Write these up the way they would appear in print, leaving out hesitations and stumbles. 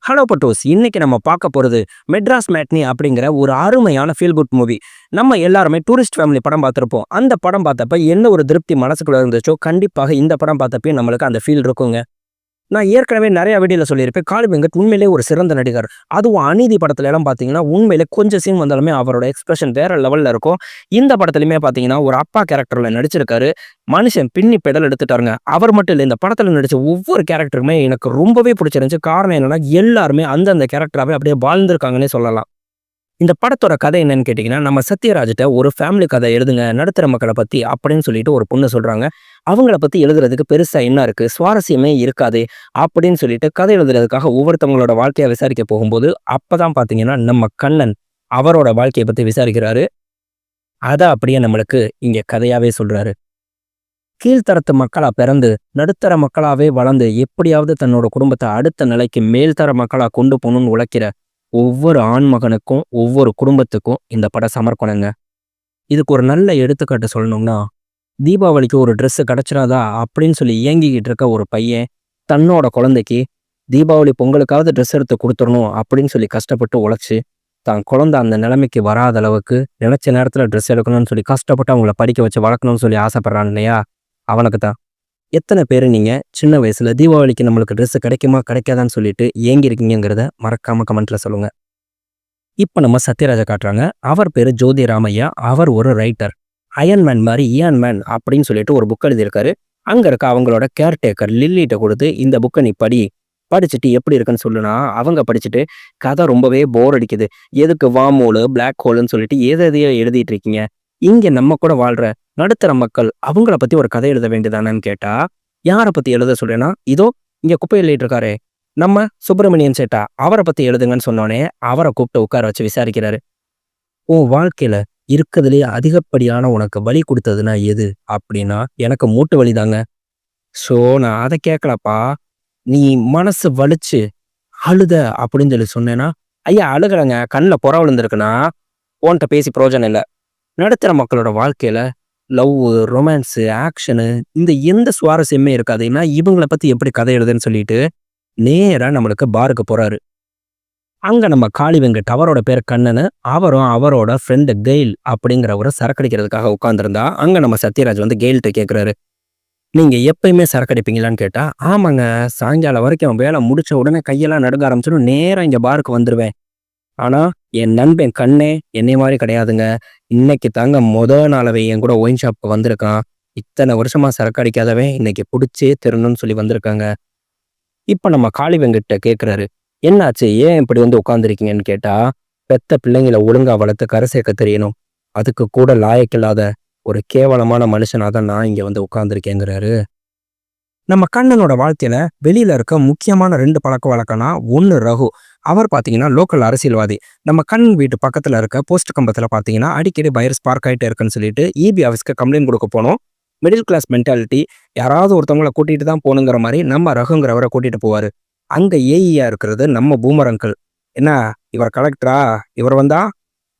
Hello பட்டோஸ்! இன்னைக்கு நம்ம பார்க்க போறது மெட்ராஸ் மேட்னி அப்படிங்கிற ஒரு அருமையான ஃபீல் குட் மூவி. நம்ம எல்லாருமே டூரிஸ்ட் ஃபேமிலி படம் பார்த்திருப்போம். அந்த படம் பார்த்தப்ப என்ன ஒரு திருப்தி மனசுக்குள்ள இருந்துச்சோ, கண்டிப்பாக இந்த படம் பார்த்தப்பயும் நம்மளுக்கு அந்த ஃபீல் இருக்குங்க. நான் ஏற்கனவே நெறைய வீடியோல சொல்லியிருப்பேன். காளி வெங்கட் உண்மையிலேயே ஒரு சிறந்த நடிகர். அதுவும் அநீதி படத்துல எல்லாம் பார்த்தீங்கன்னா, உண்மையிலே கொஞ்சம் சீன் வந்தாலுமே அவரோட எக்ஸ்பிரஷன் வேற லெவல்ல இருக்கும். இந்த படத்துலயுமே பார்த்தீங்கன்னா, ஒரு அப்பா கேரக்டர்ல நடிச்சிருக்காரு. மனுஷன் பின்னி பெடல் எடுத்துட்டாருங்க. அவர் மட்டும் இல்ல, இந்த படத்துல நடிச்ச ஒவ்வொரு கேரக்டருமே எனக்கு ரொம்பவே பிடிச்சிருந்துச்சு. காரணம் என்னன்னா, எல்லாருமே அந்தந்த கேரக்டராவே அப்படியே வாழ்ந்திருக்காங்கன்னே சொல்லலாம். இந்த படத்தோட கதை என்னன்னு கேட்டீங்கன்னா, நம்ம சத்யராஜ்ட்ட ஒரு ஃபேமிலி கதை எழுதுங்க, நடுத்தர மக்கள பத்தி அப்படின்னு சொல்லிட்டு ஒரு பொண்ணு சொல்றாங்க. அவங்கள பத்தி எழுதுறதுக்கு பெருசா என்ன இருக்கு? சுவாரஸ்யமே இருக்காதே! அப்படின்னு சொல்லிட்டு கதை எழுதுறதுக்காக ஒவ்வொருத்தவங்களோட வாழ்க்கைய விசாரிக்க போகும்போது, அப்பதான் பார்த்தீங்கன்னா, நம்ம கண்ணன் அவரோட வாழ்க்கைய பத்தி விசாரிக்கிறாரு. அத அப்படியே நம்மளுக்கு இங்க கதையாவே சொல்றாரு. கீழ்த்தரத்து மக்களா பிறந்து, நடுத்தர மக்களாவே வளர்ந்து, எப்படியாவது தன்னோட குடும்பத்த அடுத்த நிலைக்கு மேல்தர மக்களா கொண்டு போணும்னு உழைக்கிற ஒவ்வொரு ஆண் மகனுக்கும், ஒவ்வொரு குடும்பத்துக்கும் இந்த படம் சமர்ப்பணங்க. இதுக்கு ஒரு நல்ல எடுத்துக்காட்டு சொல்லணும்னா, தீபாவளிக்கு ஒரு ட்ரெஸ் கிடைச்சிராதா அப்படின்னு சொல்லி ஏங்கிக்கிட்டு இருக்க ஒரு பையன், தன்னோட குழந்தைக்கு தீபாவளி பொங்கலுக்காவது ட்ரெஸ் எடுத்து குடுத்துறணும் அப்படின்னு சொல்லி கஷ்டப்பட்டு உழைச்சு, தான் குழந்தை அந்த நிலைமைக்கு வராத அளவுக்கு நினைச்ச நேரத்துல ட்ரெஸ் எடுக்கணும்னு சொல்லி கஷ்டப்பட்டு அவங்கள படிக்க வச்சு வளர்க்கணும்னு சொல்லி ஆசைப்படுறான் இல்லையா? அவனுக்கு தான். எத்தன பேரு நீங்க சின்ன வயசுல தீபாவளிக்கு நம்மளுக்கு ட்ரெஸ் கிடைக்குமா, கிடைக்காதான்னு சொல்லிட்டு ஏங்கியிருக்கீங்கங்கிறத மறக்காம கமெண்ட்ல சொல்லுங்க. இப்ப நம்ம சத்யராஜ காட்டுறாங்க. அவர் பேரு ஜோதி ராமையா. அவர் ஒரு ரைட்டர். அயன் மேன் மாரி இயான் மேன் அப்படின்னு சொல்லிட்டு ஒரு புக் எழுதியிருக்காரு. அங்க இருக்க அவங்களோட கேர்டேக்கர் லில்லிட்ட குடுத்து, இந்த புக்க நீ படி. படிச்சுட்டு எப்படி இருக்குன்னு சொல்லுனா, அவங்க படிச்சுட்டு கதை ரொம்பவே போர் அடிக்குது. எதுக்கு வார்ம் ஹோலு, பிளாக் ஹோலுன்னு சொல்லிட்டு எத எதையோ எழுதிட்டு இருக்கீங்க. இங்க நம்ம கூட வாழ்ற நடுத்தர மக்கள் அவங்கள பத்தி ஒரு கதை எழுத வேண்டியதானன்னு கேட்டா, யார பத்தி எழுத சொல்றேன்னா, இதோ இங்க குப்பை அள்ளிட்டு இருக்காரே, நம்ம சுப்பிரமணியன் சேட்டா அவர பத்தி எழுதுங்கன்னு சொன்னோனே, அவர கூப்பிட்டு உட்கார வச்சு விசாரிக்கிறாரு. உன் வாழ்க்கையில இருக்கறதுலயே அதிகப்படியான உனக்கு வலி குடுத்ததுன்னா எது? அப்படின்னா, எனக்கு மூட்டு வலிதாங்க. ஸோ நான் அத கேட்கலப்பா. நீ மனசு வலிச்சு அழுத அப்படின்னு சொல்லி சொன்னேன்னா, ஐயா அழுகலங்க. கண்ல பொற விழுந்திருக்குன்னா, உன்ட்ட பேசி பிரயோஜனம் இல்ல. நடுத்தர மக்களோட வாழ்க்கையில லவ்வு, ரொமான்ஸு, ஆக்ஷனு இந்த எந்த சுவாரஸ்யமே இருக்காதுன்னா, இவங்கள பத்தி எப்படி கதை எழுதுன்னு சொல்லிட்டு, நேரா நம்மளுக்கு பாருக்கு போறாரு. அங்க நம்ம காளி வெங்கட் அவரோட பேரு கண்ணனு. அவரும் அவரோட ஃப்ரெண்டு கெயில் அப்படிங்கிறவரு சரக்கடிக்கிறதுக்காக உட்கார்ந்திருந்தா, அங்க நம்ம சத்யராஜ் வந்து கெயில்ட்ட கேட்கிறாரு. நீங்க எப்பயுமே சரக்கடிப்பீங்களான்னு கேட்டா, ஆமாங்க. சாயங்காலம் வரைக்கும் வேலை முடிச்ச உடனே கையெல்லாம் நடுங்க ஆரம்பிச்சிடும். நேரா இங்க பாருக்கு வந்துருவேன். ஆனா, என் நண்பன் கண்ணே என்னைய மாரி கிடையாதுங்க. இன்னைக்கு தாங்க நாளாவே என் கூட ஒயின் ஷாப்க்கு வந்திருக்கான். இத்தன வருஷமா சரக்கு அடிக்காதவன் இன்னைக்கு புடிச்சே திருடணும்னு சொல்லி வந்திருக்காங்க. இப்ப நம்ம காளி வெங்கட்ட கேட்கிறாரு. என்னாச்சு? ஏன் இப்படி வந்து உட்கார்ந்திருக்கீங்கன்னு கேட்டா, பெத்த பிள்ளைங்கள ஒழுங்கா வளர்த்து கரை சேர்க்க தெரியணும். அதுக்கு கூட லாயக்கில்லாத ஒரு கேவலமான மனுஷனா தான் நான் இங்க வந்து உட்கார்ந்திருக்கேங்கிறாரு. நம்ம கண்ணனோட வாழ்க்கையில வெளியில இருக்க முக்கியமான 2 பழக்கவழக்கம்னா, ஒண்ணு ரகு. அவர் பார்த்தீங்கன்னா லோக்கல் அரசியல்வாதி. நம்ம கண்ணன் வீட்டு பக்கத்துல இருக்க போஸ்ட் கம்பத்துல பார்த்தீங்கன்னா, அடிக்கடி வயர் ஸ்பார்க் ஆயிட்டே இருக்குன்னு சொல்லிட்டு ஈபி ஆஃபீஸ்க்கு கம்ப்ளைண்ட் குடுக்க போனோம். மிடில் கிளாஸ் மென்டாலிட்டி, யாராவது ஒருத்தவங்கள கூட்டிட்டு தான் போணுங்கிற மாரி நம்ம ரகுங்கிறவர கூட்டிட்டு போவாரு. அங்க ஏஇயா இருக்கிறது நம்ம பூமர் அங்கிள். "என்ன இவர் கலெக்டரா? இவர் வந்தா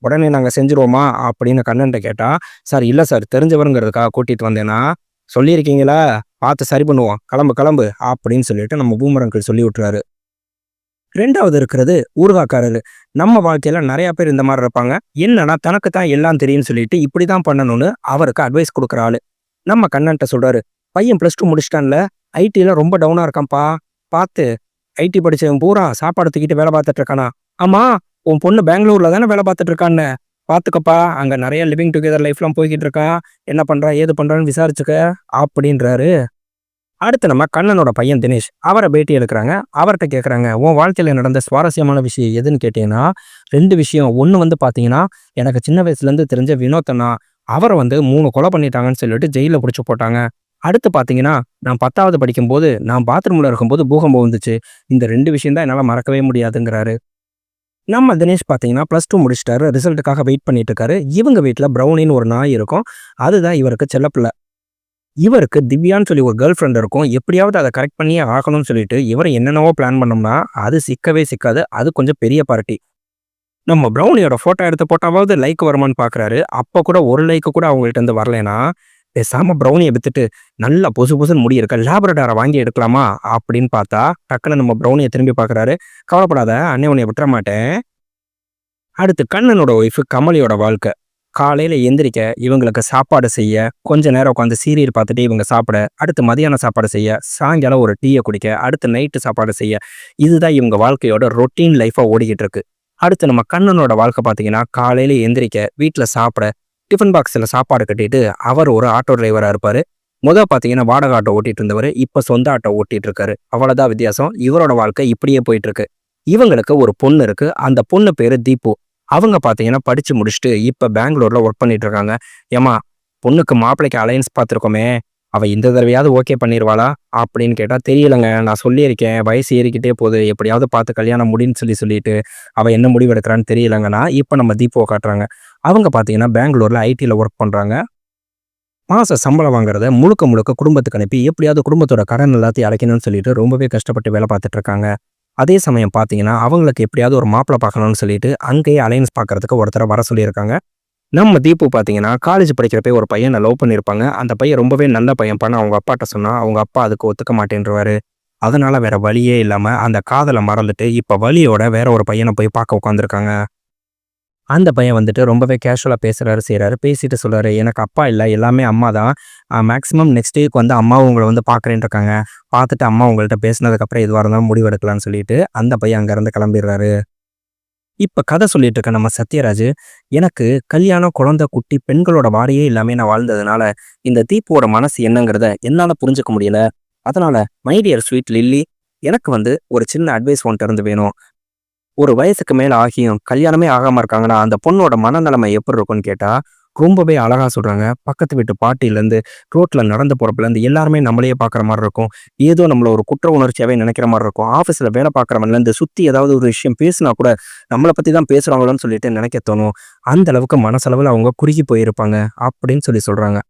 உடனே நாங்க செஞ்சுருவோமா?" அப்படின்னு கண்ணன்ட்ட கேட்டா, "சார் இல்ல சார், தெரிஞ்சவருங்கிறதுக்காக கூட்டிட்டு வந்தேன்னா, சொல்லியிருக்கீங்களா? பார்த்து சரி பண்ணுவோம். கிளம்பு கிளம்பு" அப்படின்னு சொல்லிட்டு நம்ம பூமர் அங்கிள் சொல்லி விட்டுறாரு. 2வது இருக்கிறது ஊறுகாக்காரரு. நம்ம வாழ்க்கையில நெறைய பேர் இந்த மாரி இருப்பாங்க. என்னன்னா தனக்கு தான் எல்லாம் தெரியும்னு சொல்லிட்டு இப்படிதான் பண்ணணும்னு அவருக்கு அட்வைஸ் குடுக்குற ஆளு. நம்ம கண்ணன்ட்ட சொல்றாரு. "பையன் +2 முடிச்சுட்டான்ல, ஐடில ரொம்ப டவுனா இருக்கான்ப்பா. பாத்து, ஐடி படிச்சவன் பூரா சாப்பாடு தூக்கிட்டு வேலை பார்த்துட்டு இருக்கானா? ஆமா, உன் பொண்ணு பெங்களூர்ல தானே வேலை பார்த்துட்டு இருக்கான்னு. பாத்துக்கப்பா, அங்க நெறைய லிவிங் டுகெதர் லைஃப்லாம் போய்க்கிட்டு இருக்கா. என்ன பண்றா, ஏது பண்றான்னு விசாரிச்சுக்க" அப்படின்றாரு. அடுத்து நம்ம கண்ணனோட பையன் தினேஷ். அவர பேட்டி எடுக்குறாங்க. அவர்ட்ட கேட்குறாங்க, "உன் வாழ்க்கையில நடந்த சுவாரஸ்யமான விஷயம் எதுன்னு?" கேட்டீங்கன்னா, 2 விஷயம். ஒண்ணு வந்து பார்த்தீங்கன்னா, எனக்கு சின்ன வயசுலேருந்து தெரிஞ்ச வினோத் அண்ணா. அவர வந்து 3 கொலை பண்ணிட்டாங்கன்னு சொல்லிட்டு ஜெயில்ல புடிச்சு போட்டாங்க. அடுத்து பார்த்தீங்கன்னா, நான் 10வது படிக்கும்போது, நான் பாத்ரூம்ல இருக்கும்போது பூகம்பம் வந்துச்சு. இந்த 2 விஷயம் தான் என்னால மறக்கவே முடியாதுங்கிறாரு. நம்ம தினேஷ் பார்த்தீங்கன்னா, +2 முடிச்சுட்டாரு. ரிசல்ட்டுக்காக வெயிட் பண்ணிட்டு இருக்காரு. இவங்க வீட்ல ப்ரௌனின்னு ஒரு நாய் இருக்கும். அதுதான் இவருக்கு செல்லப்பிள்ள. இவருக்கு திவ்யான்னு சொல்லி ஒரு கேர்ள் ஃப்ரெண்ட் இருக்கும். எப்படியாவது அத கரெக்ட் பண்ணியே ஆகணும்னு சொல்லிட்டு, இவரு என்னென்னவோ பிளான் பண்ணோம்னா, அது சிக்கவே சிக்காது. அது கொஞ்சம் பெரிய பார்ட்டி. நம்ம ப்ரௌனியோட ஃபோட்டோ எடுத்து போட்டாவாவது லைக் வருமான்னு பார்க்குறாரு. அப்ப கூட ஒரு லைக் கூட அவங்கள்ட்ட இருந்து வரலைன்னா, பேசாம ப்ரௌனிய வித்துட்டு நல்லா பொசு பொசுன்னு முடி இருக்க லேப்ரடார வாங்கி எடுக்கலாமா அப்படின்னு பார்த்தா, டக்குனு நம்ம ப்ரௌனிய திரும்பி பார்க்குறாரு. கவலைப்படாத அண்ணே உன்னைய விட்டுற மாட்டேன். அடுத்து கண்ணனோட ஒய்ஃப் கமலியோட வாழ்க்கை. காலையில எந்திரிக்க, இவங்களுக்கு சாப்பாடு செய்ய, கொஞ்ச நேரம் உட்காந்து சீரியல் பார்த்துட்டு இவங்க சாப்பிட, அடுத்து மதியான சாப்பாடு செய்ய, சாயங்காலம் ஒரு டீய குடிக்க, அடுத்து நைட்டு சாப்பாடு செய்ய, இதுதான் இவங்க வாழ்க்கையோட ரொட்டீன் லைஃபா ஓடிக்கிட்டு இருக்கு. அடுத்து நம்ம கண்ணனோட வாழ்க்கை பார்த்தீங்கன்னா, காலையில எந்திரிக்க, வீட்ல சாப்பிட, டிஃபன் பாக்ஸ்ல சாப்பாடு கட்டிட்டு, அவர் ஒரு ஆட்டோ டிரைவரா இருப்பாரு. பார்த்தீங்கன்னா, வாடகை ஆட்டோ ஓட்டிட்டு இருந்தவரு, இப்ப சொந்த ஆட்டோ ஓட்டிட்டு இருக்காரு. அவ்வளவுதான் வித்தியாசம். இவரோட வாழ்க்கை இப்படியே போயிட்டு இருக்கு. இவங்களுக்கு ஒரு பொண்ணு இருக்கு. அந்த பொண்ணு பேரு தீபு. அவங்க பார்த்தீங்கன்னா, படிச்சு முடிச்சுட்டு இப்ப பெங்களூர்ல ஒர்க் பண்ணிட்டு இருக்காங்க. ஏம்மா, பொண்ணுக்கு மாப்பிள்ளைக்கு அலையன்ஸ் பார்த்துருக்கோமே, அவ இந்த தடவையாவது ஓகே பண்ணிருவாளா? அப்படின்னு கேட்டா, தெரியலங்க. நான் சொல்லியிருக்கேன். வயசு ஏறிக்கிட்டே போகுது. எப்படியாவது பார்த்து கல்யாணம் முடின்னு சொல்லிட்டு, அவ என்ன முடிவு எடுக்கிறான்னு தெரியலங்கன்னா, இப்ப நம்ம தீபுவ காட்டுறாங்க. அவங்க பார்த்தீங்கன்னா, பெங்களூர்ல ஐடில ஒர்க் பண்றாங்க. மாச சம்பளம் வாங்குறத முழுக்க முழுக்க குடும்பத்துக்கு அனுப்பி, எப்படியாவது குடும்பத்தோட கடன் எல்லாத்தையும் அடைக்கணும்னு சொல்லிட்டு ரொம்பவே கஷ்டப்பட்டு வேலை பார்த்துட்டு இருக்காங்க. அதே சமயம் பார்த்தீங்கன்னா, அவங்களுக்கு எப்படியாவது ஒரு மாப்பிள பார்க்கணும்னு சொல்லிட்டு, அங்கேயே அலையன்ஸ் பார்க்கறதுக்கு ஒருத்தர வர சொல்லியிருக்காங்க. நம்ம தீபு பார்த்தீங்கன்னா, காலேஜ் படிக்கிறப்பயே ஒரு பையன லவ் பண்ணியிருப்பாங்க. அந்த பையன் ரொம்பவே நல்ல பையன்ப்பான்னு அவங்க அப்பாட்ட சொன்னா, அவங்க அப்பா அதுக்கு ஒத்துக்க மாட்டேன்ருவாரு. அதனால வேற வழியே இல்லாம அந்த காதல மறந்துட்டு, இப்ப வலியோட வேற ஒரு பையன போய் பார்க்க உட்காந்துருக்காங்க. அந்த பையன் வந்துட்டு ரொம்பவே கேஷுவலா பேசுறாரு, செய்றாரு. பேசிட்டு சொல்றாரு, "எனக்கு அப்பா இல்ல. எல்லாமே அம்மா தான். மேக்ஸிமம் நெக்ஸ்ட் வீக் வந்து அம்மாவும் உங்கள வந்து பார்க்குறேன்னு இருக்காங்க. பார்த்துட்டு அம்மா உங்கள்ட்ட பேசினதுக்கப்புறம் எதுவா இருந்தாலும் முடிவெடுக்கலாம்னு" சொல்லிட்டு அந்த பையன் அங்கேருந்து கிளம்பிடுறாரு. இப்ப கதை சொல்லிட்டு இருக்க நம்ம சத்யராஜ், "எனக்கு கல்யாணம், குழந்தை, குட்டி, பெண்களோட வாடையே இல்லாம நான் வாழ்ந்ததுனால, இந்த தீப்புவோட மனசு என்னங்கிறத என்னால புரிஞ்சுக்க முடியல. அதனால மை டியர் ஸ்வீட் லில்லி, எனக்கு வந்து ஒரு சின்ன அட்வைஸ் உன்ட்ட இருந்து வேணும். ஒரு வயசுக்கு மேல ஆகியும் கல்யாணமே ஆகாம இருக்காங்கன்னா, அந்த பொண்ணோட மனநிலைமை எப்படி இருக்கும்னு கேட்டா, ரொம்பவே அழகா சொல்றாங்க. பக்கத்து வீட்டு பாட்டிலேருந்து, ரோட்ல நடந்து போறப்பலேருந்து எல்லாருமே நம்மளையே பார்க்குற மாரி இருக்கும். ஏதோ நம்மள ஒரு குற்ற உணர்ச்சியாவே நினைக்கிற மாரி இருக்கும். ஆஃபீஸ்ல வேலை பார்க்குறவன்லேருந்து சுத்தி ஏதாவது ஒரு விஷயம் பேசினா கூட, நம்மள பத்தி தான் பேசுறாங்களோன்னு சொல்லிட்டு நினைக்க தோணும். அந்த அளவுக்கு மனசளவுல அவங்க குறுகி போயிருப்பாங்க. அப்படின்னு சொல்றாங்க.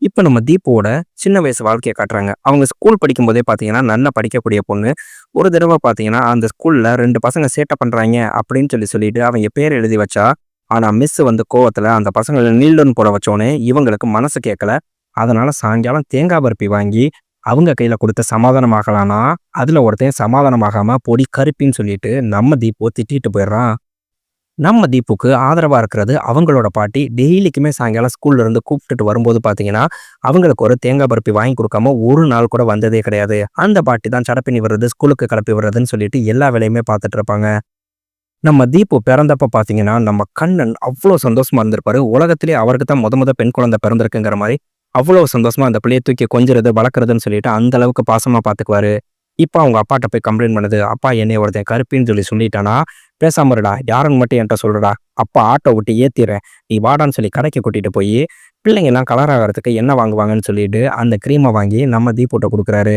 இப்ப நம்ம தீபுவோட சின்ன வயசு வாழ்க்கைய காட்டுறாங்க. அவங்க ஸ்கூல் படிக்கும்போதே பார்த்தீங்கன்னா, நல்லா படிக்கக்கூடிய பொண்ணு. ஒரு தடவ பார்த்தீங்கன்னா, அந்த ஸ்கூல்ல 2 பசங்க சேட்டை பண்றாய்ங்க அப்படின்னு சொல்லிட்டு அவைங்க பேர் எழுதி வச்சா, ஆனா மிஸ் வந்து கோவத்துல அந்த பசங்கள நீல் டவுன் போட வச்சோனே, இவங்களுக்கு மனசு கேட்கல. அதனால சாயங்காலம் தேங்காய் பர்ஃபி வாங்கி அவங்க கையில குடுத்து சமாதானமாகலான்னா, அதுல ஒருத்தன் சமாதானமாகாம பொடி கருப்பின்னு சொல்லிட்டு நம்ம தீபுவ திட்டிட்டு போயிடுறான். நம்ம தீபுக்கு ஆதரவா இருக்கிறது அவங்களோட பாட்டி. டெய்லிக்குமே சாயங்காலம் ஸ்கூல்ல இருந்து கூப்பிட்டுட்டு வரும்போது பார்த்தீங்கன்னா, அவங்களுக்கு ஒரு தேங்காய் பர்ஃபி வாங்கி கொடுக்காம ஒரு நாள் கூட வந்ததே கிடையாது. அந்த பாட்டி தான் சடப்பினி விடுறது, ஸ்கூலுக்கு கிளப்பி விடுறதுன்னு சொல்லிட்டு எல்லா வேலையுமே பார்த்துட்டு இருப்பாங்க. நம்ம தீபு பிறந்தப்ப பார்த்தீங்கன்னா, நம்ம கண்ணன் அவ்ளோ சந்தோஷமா இருந்திருப்பாரு. உலகத்திலேயே அவருக்கு தான் மொத பெண் குழந்தை பிறந்திருக்குங்கிற மாரி, அவ்வளோ சந்தோஷமா அந்த பிள்ளைய தூக்கி கொஞ்சுறது, வளர்க்குறதுன்னு சொல்லிட்டு அந்த அளவுக்கு பாசமா பார்த்துக்குவாரு. இப்ப அவங்க அப்பாட்ட போய் கம்ப்ளைண்ட் பண்ணுது. "அப்பா என்னைய ஒருத்தன் கருப்பின்னு சொல்லிட்டானா, பேசாம இருடா. யாருன்னு மட்டும் என்ட்ட சொல்லுடா. அப்பா ஆட்டோ விட்டு ஏத்திர்றேன். நீ வாடான்னு" சொல்லி கடைக்கு கூட்டிட்டு போயி, பிள்ளைங்கலாம் கலர் ஆகறதுக்கு என்ன வாங்குவாங்கன்னு சொல்லிட்டு, அந்த கிரீம வாங்கி நம்ம தீபுட்ட குடுக்குறாரு.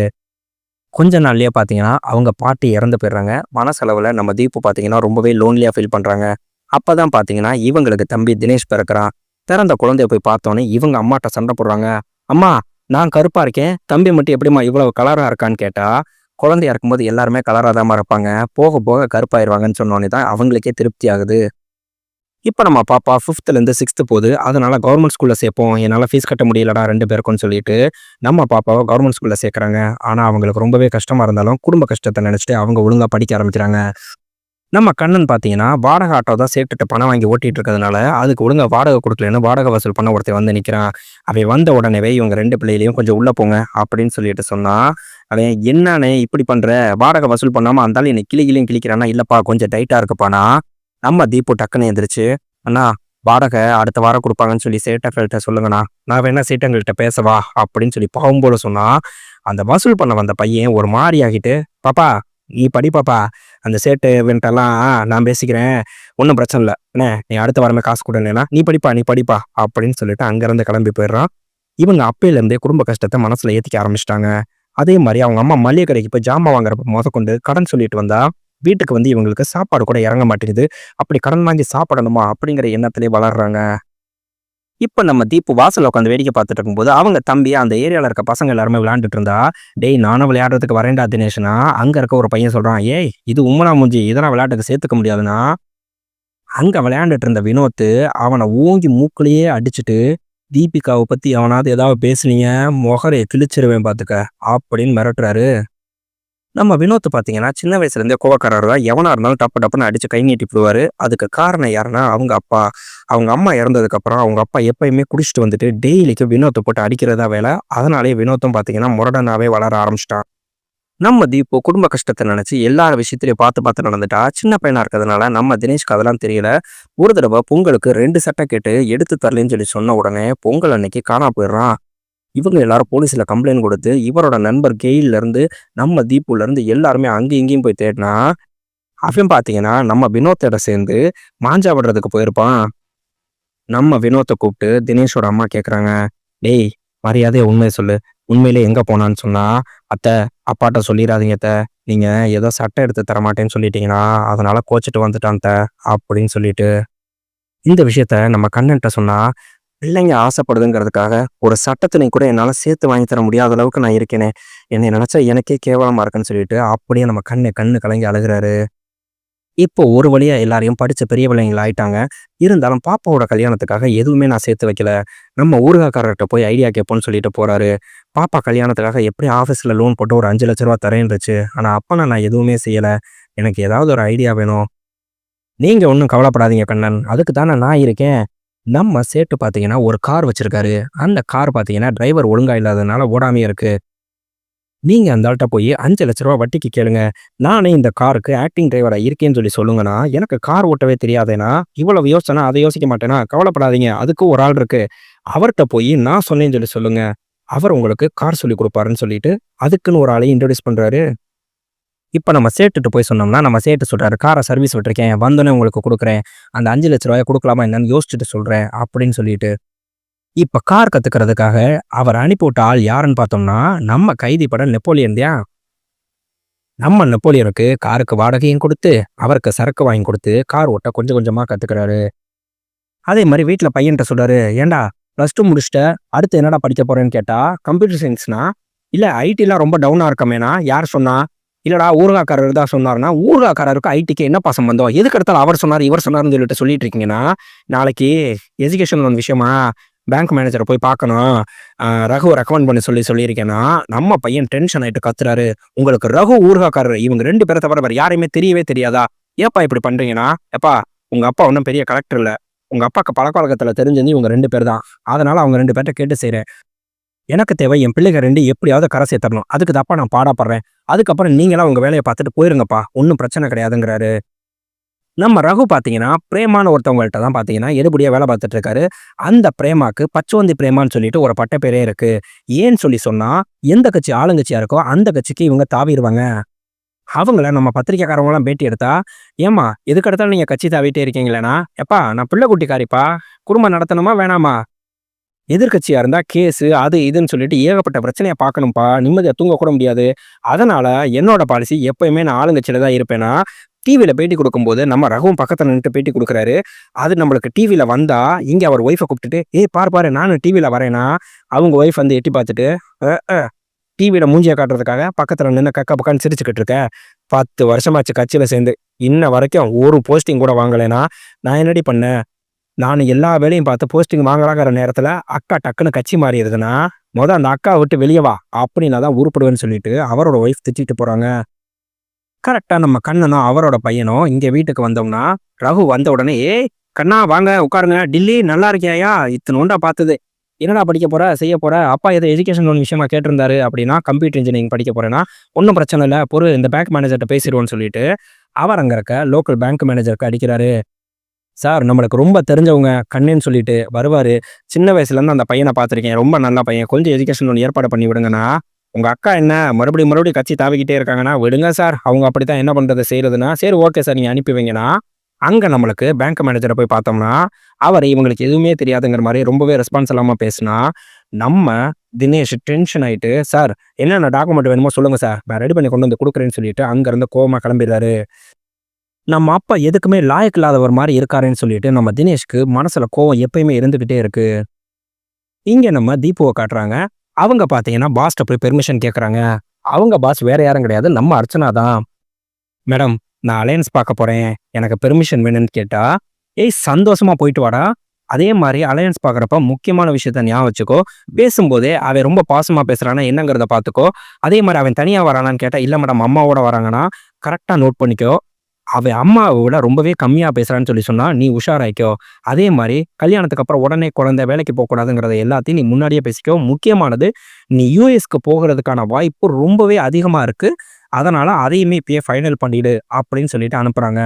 கொஞ்ச நாள்லயே பார்த்தீங்கன்னா, அவங்க பாட்டி இறந்து போயிடுறாங்க. மனசளவுல நம்ம தீபு பார்த்தீங்கன்னா, ரொம்பவே லோன்லியா ஃபீல் பண்றாங்க. அப்பதான் பார்த்தீங்கன்னா, இவங்களுக்கு தம்பி தினேஷ் பிறக்குறான். பிறந்த குழந்தைய போய் பார்த்தோனே, இவங்க அம்மாட்ட சண்டை போடுறாங்க. "அம்மா, நான் கருப்பா இருக்கேன். தம்பி மட்டும் எப்படிம்மா இவ்வளவு கலரா இருக்கான்னு" கேட்டா, குழந்தையா இருக்கும்போது எல்லாருமே கலரா தாம்மா இருப்பாங்க. போக போக கருப்பாயிருவாங்கன்னு சொன்னோனே தான் அவங்களுக்கே திருப்தி ஆகுது. இப்ப நம்ம பாப்பா 5த்லேருந்து 6த் போகுது. அதனால கவர்மெண்ட் ஸ்கூல்ல சேர்ப்போம். என்னால ஃபீஸ் கட்ட முடியலடா 2 பேருக்கும்னு சொல்லிட்டு, நம்ம பாப்பாவ கவர்மெண்ட் ஸ்கூல்ல சேர்க்குறாங்க. ஆனா அவங்களுக்கு ரொம்பவே கஷ்டமா இருந்தாலும், குடும்ப கஷ்டத்த நினைச்சுட்டு அவங்க ஒழுங்கா படிக்க ஆரம்பிக்கிறாங்க. நம்ம கண்ணன் பார்த்தீங்கன்னா, வாடகை ஆட்டோ தான் சேட்டுட்ட பணம் வாங்கி ஓட்டிட்டு இருக்கிறதுனால, அதுக்கு ஒழுங்கா வாடகை குடுக்கலன்னு வாடகை வசூல் பண்ண ஒருத்தன் வந்து நிக்கிறான். அவன் வந்த உடனேவே இவங்க 2 பிள்ளைகளையும் "கொஞ்சம் உள்ள போங்க" அப்படின்னு சொல்லிட்டு சொன்னா, அவன் "என்னாண்ணே இப்படி பண்ற? வாடகை வசூல் பண்ணாம அந்த ஆளு என்னை கிளி கிளின்னு கிழிக்கிறான்னா" "இல்லப்பா கொஞ்சம் டைட்டா இருக்குப்பான்னா." நம்ம தீபு டக்குன்னு எந்திரிச்சு, "அண்ணா, வாடகை அடுத்த வாரம் குடுப்பாங்கன்னு சொல்லி சேட்டங்கள்ட்ட சொல்லுங்கண்ணா. நான் வேணா சேட்டங்கள்ட்ட பேசவா?" அப்படின்னு சொல்லி பாவம் போல சொன்னா, அந்த வசூல் பண்ண வந்த பையன் ஒரு மாரி ஆகிட்டு, "பாப்பா, நீ படி பாப்பா. அந்த சேட்டு இவன்ட்டலாம் நான் பேசிக்கிறேன். ஒண்ணும் பிரச்சனை இல்ல. என்ன நீ அடுத்த வாரமே காசு குடுன்னேன்னா, நீ படிப்பா, நீ படிப்பா" அப்படின்னு சொல்லிட்டு அங்கருந்து கிளம்பி போயிடுறான். இவங்க அப்பையிலேருந்தே குடும்ப கஷ்டத்த மனசுல ஏத்திக்க ஆரம்பிச்சுட்டாங்க. அதே மாரி அவங்க அம்மா மளிகை கடைக்கு போய் ஜாமான் வாங்குறப்ப மொதற்கொண்டு கடன் சொல்லிட்டு வந்தா, வீட்டுக்கு வந்து இவங்களுக்கு சாப்பாடு கூட இறங்க மாட்டேங்குது. அப்படி கடன் வாங்கி சாப்பிடணுமா அப்படிங்கிற எண்ணத்திலே வளர்றாங்க. இப்ப நம்ம தீபு வாசல்ல உட்காந்து வேடிக்கை பார்த்துட்டு இருக்கும்போது, அவங்க தம்பி அந்த ஏரியால இருக்க பசங்க எல்லாருமே விளையாண்டுட்டு இருந்தா, "டேய் நானும் விளையாடுறதுக்கு வரேன்டா தினேஷ்னா" அங்க இருக்க ஒரு பையன் சொல்றான், "ஏய் இது உம்மனா மூஞ்சி. இதெல்லாம் விளையாட்டுக்கு சேர்த்துக்க முடியாதுன்னா." அங்க விளையாண்டுட்டு இருந்த வினோத்து அவன ஓங்கி மூக்குலயே அடிச்சுட்டு, தீபிகாவை பத்தி எவனாவது ஏதாவது பேசுனீங்க, மொகரைய கிழிச்சிருவேன் பாத்துக்க அப்படின்னு மிரட்டுறாரு. நம்ம வினோத் பார்த்தீங்கன்னா, சின்ன வயசுலேருந்தே கோவக்காரர் தான். எவனா இருந்தாலும் டப்பு டப்புன்னு அடிச்சு கை நீட்டிப்புடுவாரு. அதுக்கு காரணம் யாருன்னா, அவங்க அப்பா. அவங்க அம்மா இறந்ததுக்கப்புறம், அவங்க அப்பா எப்பயுமே குடிச்சிட்டு வந்துட்டு டெய்லிக்கும் வினோத்த போட்டு அடிக்கிறது தான் வேலை. அதனாலேயே வினோத்தும் பார்த்தீங்கன்னா, முரடனாவே வளர ஆரம்பிச்சுட்டான். நம்ம தீபு குடும்ப கஷ்டத்த நெனச்சு எல்லா விஷயத்திலயும் பார்த்து பார்த்து நடந்துட்டா. சின்ன பையனா இருக்கிறதுனால நம்ம தினேஷ்க்கு அதெல்லாம் தெரியல. ஒரு தடவ பொங்கலுக்கு 2 சட்டை கேட்டு எடுத்து தரலன்னு சொல்லி சொன்ன உடனே, பொங்கல் அன்னைக்கு காணாம போயிடுறான். இவங்க எல்லாரும் போலீஸ்ல கம்ப்ளைண்ட் கொடுத்து, இவரோட நண்பர் கெயில்ல இருந்து, நம்ம தீப்புல இருந்து எல்லாருமே அங்கேயும் இங்கேயும் போய் தேடினா, அவன் பார்த்தீங்கன்னா, நம்ம வினோத்தோட சேர்ந்து மாஞ்சா விடுறதுக்கு போயிருப்பான். நம்ம வினோத்த கூப்பிட்டு தினேஷோட அம்மா கேட்குறாங்க, "டேய், மரியாதையா உண்மைய சொல்லு. உண்மையிலே எங்க போனான்னு சொன்னா, அத்தை, அப்பாட்ட சொல்லிறாதீங்க அத்தை. நீங்க ஏதோ சட்டை எடுத்து தரமாட்டேன்னு சொல்லிட்டீங்கன்னா, அதனால கோச்சிட்டு வந்துட்டான் அத்தை" அப்படின்னு சொல்லிட்டு. இந்த விஷயத்த நம்ம கண்ணன்ட்ட சொன்னா, பிள்ளைங்க ஆசைப்படுதுங்கிறதுக்காக ஒரு சட்டத்தினை கூட என்னால சேர்த்து வாங்கி தர முடியாத அளவுக்கு நான் இருக்கேனே. என்னைய நினைச்சா எனக்கே கேவலமா இருக்குன்னு சொல்லிட்டு, அப்படியே நம்ம கண்ணு கலங்கி அழுகுறாரு. இப்போ ஒரு வழியா எல்லாரையும் படிச்ச பெரிய பிள்ளைங்களா ஆயிட்டாங்க. இருந்தாலும் பாப்பாவோட கல்யாணத்துக்காக எதுவுமே நான் சேர்த்து வைக்கல. நம்ம ஊர்காக்காரர்ட்ட போய் ஐடியா கேட்போம்னு சொல்லிட்டு போறாரு. பாப்பா கல்யாணத்துக்காக எப்படி ஆஃபீஸ்ல லோன் போட்டு ஒரு 5,00,000 தரேன்ருச்சு. ஆனா அப்ப நான் எதுவுமே செய்யல. எனக்கு ஏதாவது ஒரு ஐடியா வேணும். நீங்க ஒண்ணும் கவலைப்படாதீங்க கண்ணன். அதுக்கு தானே நான் இருக்கேன். நம்ம சேட்டு பார்த்தீங்கன்னா, ஒரு கார் வச்சிருக்காரு. அந்த கார் பார்த்தீங்கன்னா, டிரைவர் ஒழுங்கா இல்லாததுனால ஓடாமயே இருக்கு. நீங்க அந்த ஆள்ட்ட போய் ரூ. 5,00,000 வட்டிக்கு கேளுங்க. நானே இந்த காருக்கு ஆக்டிங் டிரைவரா இருக்கேன்னு சொல்லி சொல்லுங்கண்ணா. எனக்கு கார் ஓட்டவே தெரியாதேண்ணா. இவ்வளவு யோசிச்சேனா, அதை யோசிக்க மாட்டேனா? கவலைப்படாதீங்க. அதுக்கும் ஒரு ஆள் இருக்கு. அவர்ட்ட போய் நான் சொன்னேன்னு சொல்லி சொல்லுங்க. அவர் உங்களுக்கு கார் சொல்லிக் குடுப்பாருன்னு சொல்லிட்டு, அதுக்குன்னு ஒரு ஆளையும் இன்ட்ரோடியூஸ் பண்றாரு. இப்ப நம்ம சேட்டுட்ட போய் சொன்னோம்னா, நம்ம சேட்டு சொல்றாரு, "கார சர்வீஸ் விட்டுருக்கேன். வந்தோனே உங்களுக்கு குடுக்குறேன். அந்த ரூ. 5,00,000 குடுக்கலாமா என்னன்னு யோசிச்சுட்டு சொல்றேன்" அப்படின்னு சொல்லிட்டு. இப்ப கார் கத்துக்கிறதுக்காக அவர் அனுப்பிவிட்ட ஆள் யாருன்னு பார்த்தோம்னா, நம்ம கைதி படம் நெப்போலியன் தான். நம்ம நெப்போலியனுக்கு காருக்கு வாடகையும் குடுத்து, அவருக்கு சரக்கு வாங்கி குடுத்து, கார் ஓட்ட கொஞ்சம் கொஞ்சமா கத்துக்கிறாரு. அதே மாரி வீட்ல பையன்ட்ட சொல்றாரு, "ஏன்டா +2 முடிச்சுட்ட, அடுத்து என்னடா படிக்க போறேன்னு" கேட்டா, "கம்ப்யூட்டர் சயின்ஸ்னா." "இல்ல ஐடிலாம் ரொம்ப டவுனா இருக்கமேன்னா." "யார் சொன்னா?" "இல்லடா ஊர்காக்காரர் தான் சொன்னாருன்னா." "ஊர்காக்காரருக்கும் ஐடிக்கு என்னப்பா சம்பந்தம்? எதுக்கு எடுத்தாலும் அவர் சொன்னாரு, இவர் சொன்னாருன்னு சொல்லிட்டு சொல்லிட்டு இருக்கீங்கன்னா, நாளைக்கு எஜுகேஷன் லோன் விஷயமா பேங்க் மேனேஜர போய் பார்க்கணும். ரகுவ ரெக்கமெண்ட் பண்ண சொல்லியிருக்கேன்னா." நம்ம பையன் டென்ஷன் ஆயிட்டு கத்துறாரு, "உங்களுக்கு ரகு, ஊர்காக்காரர் இவங்க 2 பேர தவிர வேற யாரையுமே தெரியவே தெரியாதா? ஏப்பா இப்படி பண்றீங்கன்னா?" "எப்பா, உங்க அப்பா ஒண்ணும் பெரிய கலெக்டர் இல்ல. உங்க அப்பாக்கு பழக்கவழக்கத்துல தெரிஞ்சது இவங்க 2 பேர் தான். அதனால அவங்க 2 பேர்ட்ட கேட்டு செய்றேன். எனக்கு தேவை என் பிள்ளைங்க 2 எப்படியாவது கரை சேர்த்தரணும். அதுக்கு தான்ப்பா நான் பாடாப்படுறேன். அதுக்கப்புறம் நீங்கலாம் உங்க வேலைய பார்த்துட்டு போயிருங்கப்பா. ஒண்ணும் பிரச்சனை கிடையாதுங்கிறாரு." நம்ம ரகு பார்த்தீங்கன்னா, பிரேமான்னு ஒருத்தவங்கள்ட்ட தான் பார்த்தீங்கன்னா, எடுபிடியா வேலை பார்த்துட்டு இருக்காரு. அந்த பிரேமாக்கு பச்சோந்தி பிரேமான்னு சொல்லிட்டு ஒரு பட்டப்பேரே இருக்கு. ஏன்னு சொல்லி சொன்னா, எந்த கட்சி ஆளுங்கட்சியா இருக்கோ, அந்த கட்சிக்கு இவங்க தாவிருவாங்க. அவங்கள நம்ம பத்திரிக்கைக்காரவங்கலாம் பேட்டி எடுத்தா, "ஏம்மா எதுக்கு எடுத்தாலும் நீங்க கட்சி தாவிட்டே இருக்கீங்களேண்ணா?" "எப்பா நான் பிள்ளை குட்டிக்காரிப்பா. குடும்பம் நடத்தணுமா வேணாமா? எதிர்க்கட்சியா இருந்தா கேஸு, அது இதுன்னு சொல்லிட்டு ஏகப்பட்ட பிரச்சனைய பார்க்கணும்ப்பா. நிம்மதியா தூங்க கூட முடியாது. அதனால என்னோட பாலிசி எப்பயுமே நான் ஆளுங்கட்சியில தான் இருப்பேன்னா." டிவில பேட்டி குடுக்கும்போது நம்ம ரகுவும் பக்கத்துல நின்னுட்டு பேட்டி குடுக்குறாரு. அது நம்மளுக்கு டிவில வந்தா, இங்க அவர் ஒய்ஃப கூப்பிட்டுட்டு, "ஏய் பாரு பாரு நானும் டிவில வரேன்னா." அவங்க ஒய்ஃப் வந்து எட்டி பார்த்துட்டு, "அ அ டிவில மூஞ்சிய காட்டுறதுக்காக பக்கத்துல நின்னு கக்க பக்கான்னு சிரிச்சுக்கிட்டு இருக்க. 10 வருஷமாச்சு கட்சியில சேர்ந்து. இன்ன வரைக்கும் ஒரு போஸ்டிங் கூட வாங்கலைன்னா, நான் என்னடி பண்ணேன்? நானு எல்லா வேலையும் பார்த்து போஸ்டிங் வாங்கலாங்கிற நேரத்துல அக்கா டக்குன்னு கட்சி மாறிருதுன்னா, அந்த அக்காவ விட்டு வெளிய வா. அப்படின்னா தான் உருப்படுவேன்னு" சொல்லிட்டு அவரோட ஒய்ஃப் திட்டிட்டு போறாங்க. கரெக்ட்டா நம்ம கண்ணனும், அவரோட பையனும் இங்க வீட்டுக்கு வந்தோம்னா, ரகு வந்த உடனே, "ஏய் கண்ணா வாங்க உட்காருங்க. டில்லி நல்லா இருக்கியாயா? இத்துணூண்டா பார்த்தது. என்னடா படிக்க போற? செய்ய போற? அப்பா ஏதோ எஜுகேஷன் லோன் விஷயமா கேட்டிருந்தாரு." அப்படின்னா, "கம்ப்யூட்டர் இன்ஜினியரிங் படிக்க போறேன்னா." "ஒண்ணும் பிரச்சனை இல்ல. பொறு இந்த பேங்க் மேனேஜர்ட்ட பேசிருவோம்ன்னு" சொல்லிட்டு, அவர் அங்க இருக்க லோக்கல் பேங்க் மேனேஜருக்கு அடிக்கிறாரு. "சார் நம்மளுக்கு ரொம்ப தெரிஞ்சவங்க கண்ணேன்னு சொல்லிட்டு வருவாரு. சின்ன வயசுலேருந்து அந்த பையன பார்த்துருக்கேன். ரொம்ப நல்ல பையன். கொஞ்சம் எஜுகேஷன் லோன் ஏற்பாடு பண்ணி விடுங்கண்ணா." "உங்க அக்கா என்ன மறுபடியும் கட்சி தாவிக்கிட்டே இருக்காங்கன்னா." "விடுங்க சார். அவங்க அப்படித்தான் என்ன பண்றது செய்றதுன்னா." "சரி ஓகே சார். நீங்க அனுப்பி வைங்கன்னா." அங்க நம்மளுக்கு பேங்க் மேனேஜர போய் பார்த்தோம்னா, அவரு இவங்களுக்கு எதுவுமே தெரியாதுங்கிற மாரி ரொம்பவே ரெஸ்பான்ஸ் இல்லாம பேசுனா, நம்ம தினேஷ் டென்ஷன் ஆயிட்டு, "சார் என்னென்ன டாக்குமெண்ட் வேணுமோ சொல்லுங்க சார். நான் ரெடி பண்ணி கொண்டு வந்து குடுக்குறேன்னு" சொல்லிட்டு அங்கருந்து கோவமா கிளம்பிறாரு. நம்ம அப்பா எதுக்குமே லாயக்கு இல்லாதவர் மாரி இருக்காரேன்னு சொல்லிட்டு நம்ம தினேஷ்க்கு மனசுல கோவம் எப்பயுமே இருந்துகிட்டே இருக்கு. இங்க நம்ம தீபுவ காட்டுறாங்க. அவங்க பார்த்தீங்கன்னா, பாஸ்ட்ட போய் பெர்மிஷன் கேட்கறாங்க. அவங்க பாஸ் வேற யாரும் கிடையாது. நம்ம அர்ச்சனா தான். "மேடம், நான் அலையன்ஸ் பார்க்க போறேன். எனக்கு பெர்மிஷன் வேணும்னு" கேட்டா, "ஏய் சந்தோஷமா போயிட்டு வாடா. அதே மாதிரி அலையன்ஸ் பார்க்குறப்ப முக்கியமான விஷயத்த ஞாபகம் வச்சுக்கோ. பேசும்போதே அவன் ரொம்ப பாசமா பேசுறானா என்னங்கிறத பார்த்துக்கோ. அதே மாதிரி அவன் தனியா வரானான்னு கேட்டா, இல்ல மேடம் அம்மாவோட வராங்கன்னா, கரெக்ட்டா நோட் பண்ணிக்கோ. அவன் அம்மாவ விட ரொம்பவே கம்மியா பேசுறான்னு சொல்லி சொன்னா, நீ உஷாராயிக்கோ. அதே மாரி கல்யாணத்துக்கு அப்புறம் உடனே குழந்தை, வேலைக்கு போக்கூடாதுங்கிறத எல்லாத்தையும் நீ முன்னாடியே பேசிக்கோ. முக்கியமானது, நீ யுஎஸ்க்கு போகுறதுக்கான வாய்ப்பு ரொம்பவே அதிகமா இருக்கு. அதனால அதையுமே இப்பயே ஃபைனல் பண்ணிடு அப்படின்னு சொல்லிட்டு அனுப்புறாங்க.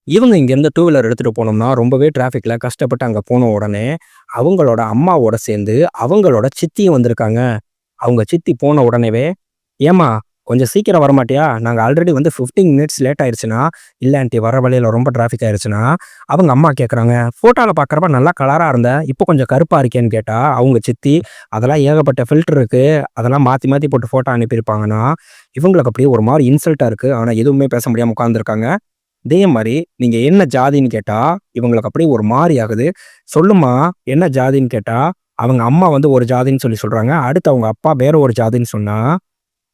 இவங்க இங்கேருந்து டூ வீலர் எடுத்துட்டு போனோம்னா, ரொம்பவே டிராஃபிக்ல கஷ்டப்பட்டு அங்க போன உடனே, அவங்களோட அம்மாவோட சேர்ந்து அவங்களோட சித்தியும் வந்திருக்காங்க. அவங்க சித்தி போன உடனேவே, "ஏம்மா கொஞ்சம் சீக்கிரம் வரமாட்டியா? நாங்க ஆல்ரெடி வந்து 15 மினிட்ஸ் லேட் ஆயிருச்சுன்னா." "இல்ல ஆன்ட்டி வர வழியில ரொம்ப டிராஃபிக் ஆயிருச்சுன்னா." அவங்க அம்மா கேட்குறாங்க, "ஃபோட்டோல பார்க்குறப்ப நல்லா கலரா இருந்த. இப்போ கொஞ்சம் கருப்பா இருக்கேன்னு." கேட்டா, அவங்க சித்தி, "அதெல்லாம் ஏகப்பட்ட ஃபில்டர் இருக்கு. அதெல்லாம் மாத்தி மாத்தி போட்டு ஃபோட்டோ அனுப்பியிருப்பாங்கன்னா." இவங்களுக்கு அப்படியே ஒரு மாரி இன்சல்ட்டா இருக்கு. ஆனா எதுவுமே பேச முடியாம உட்கார்ந்துருக்காங்க. அதே மாரி நீங்க என்ன ஜாதின்னு கேட்டா, இவங்களுக்கு அப்படியே ஒரு மாரி ஆகுது. "சொல்லும்மா என்ன ஜாதின்னு?" கேட்டா, அவங்க அம்மா வந்து ஒரு ஜாதின்னு சொல்லி சொல்றாங்க. அடுத்து அவங்க அப்பா வேற ஒரு ஜாதின்னு சொன்னா,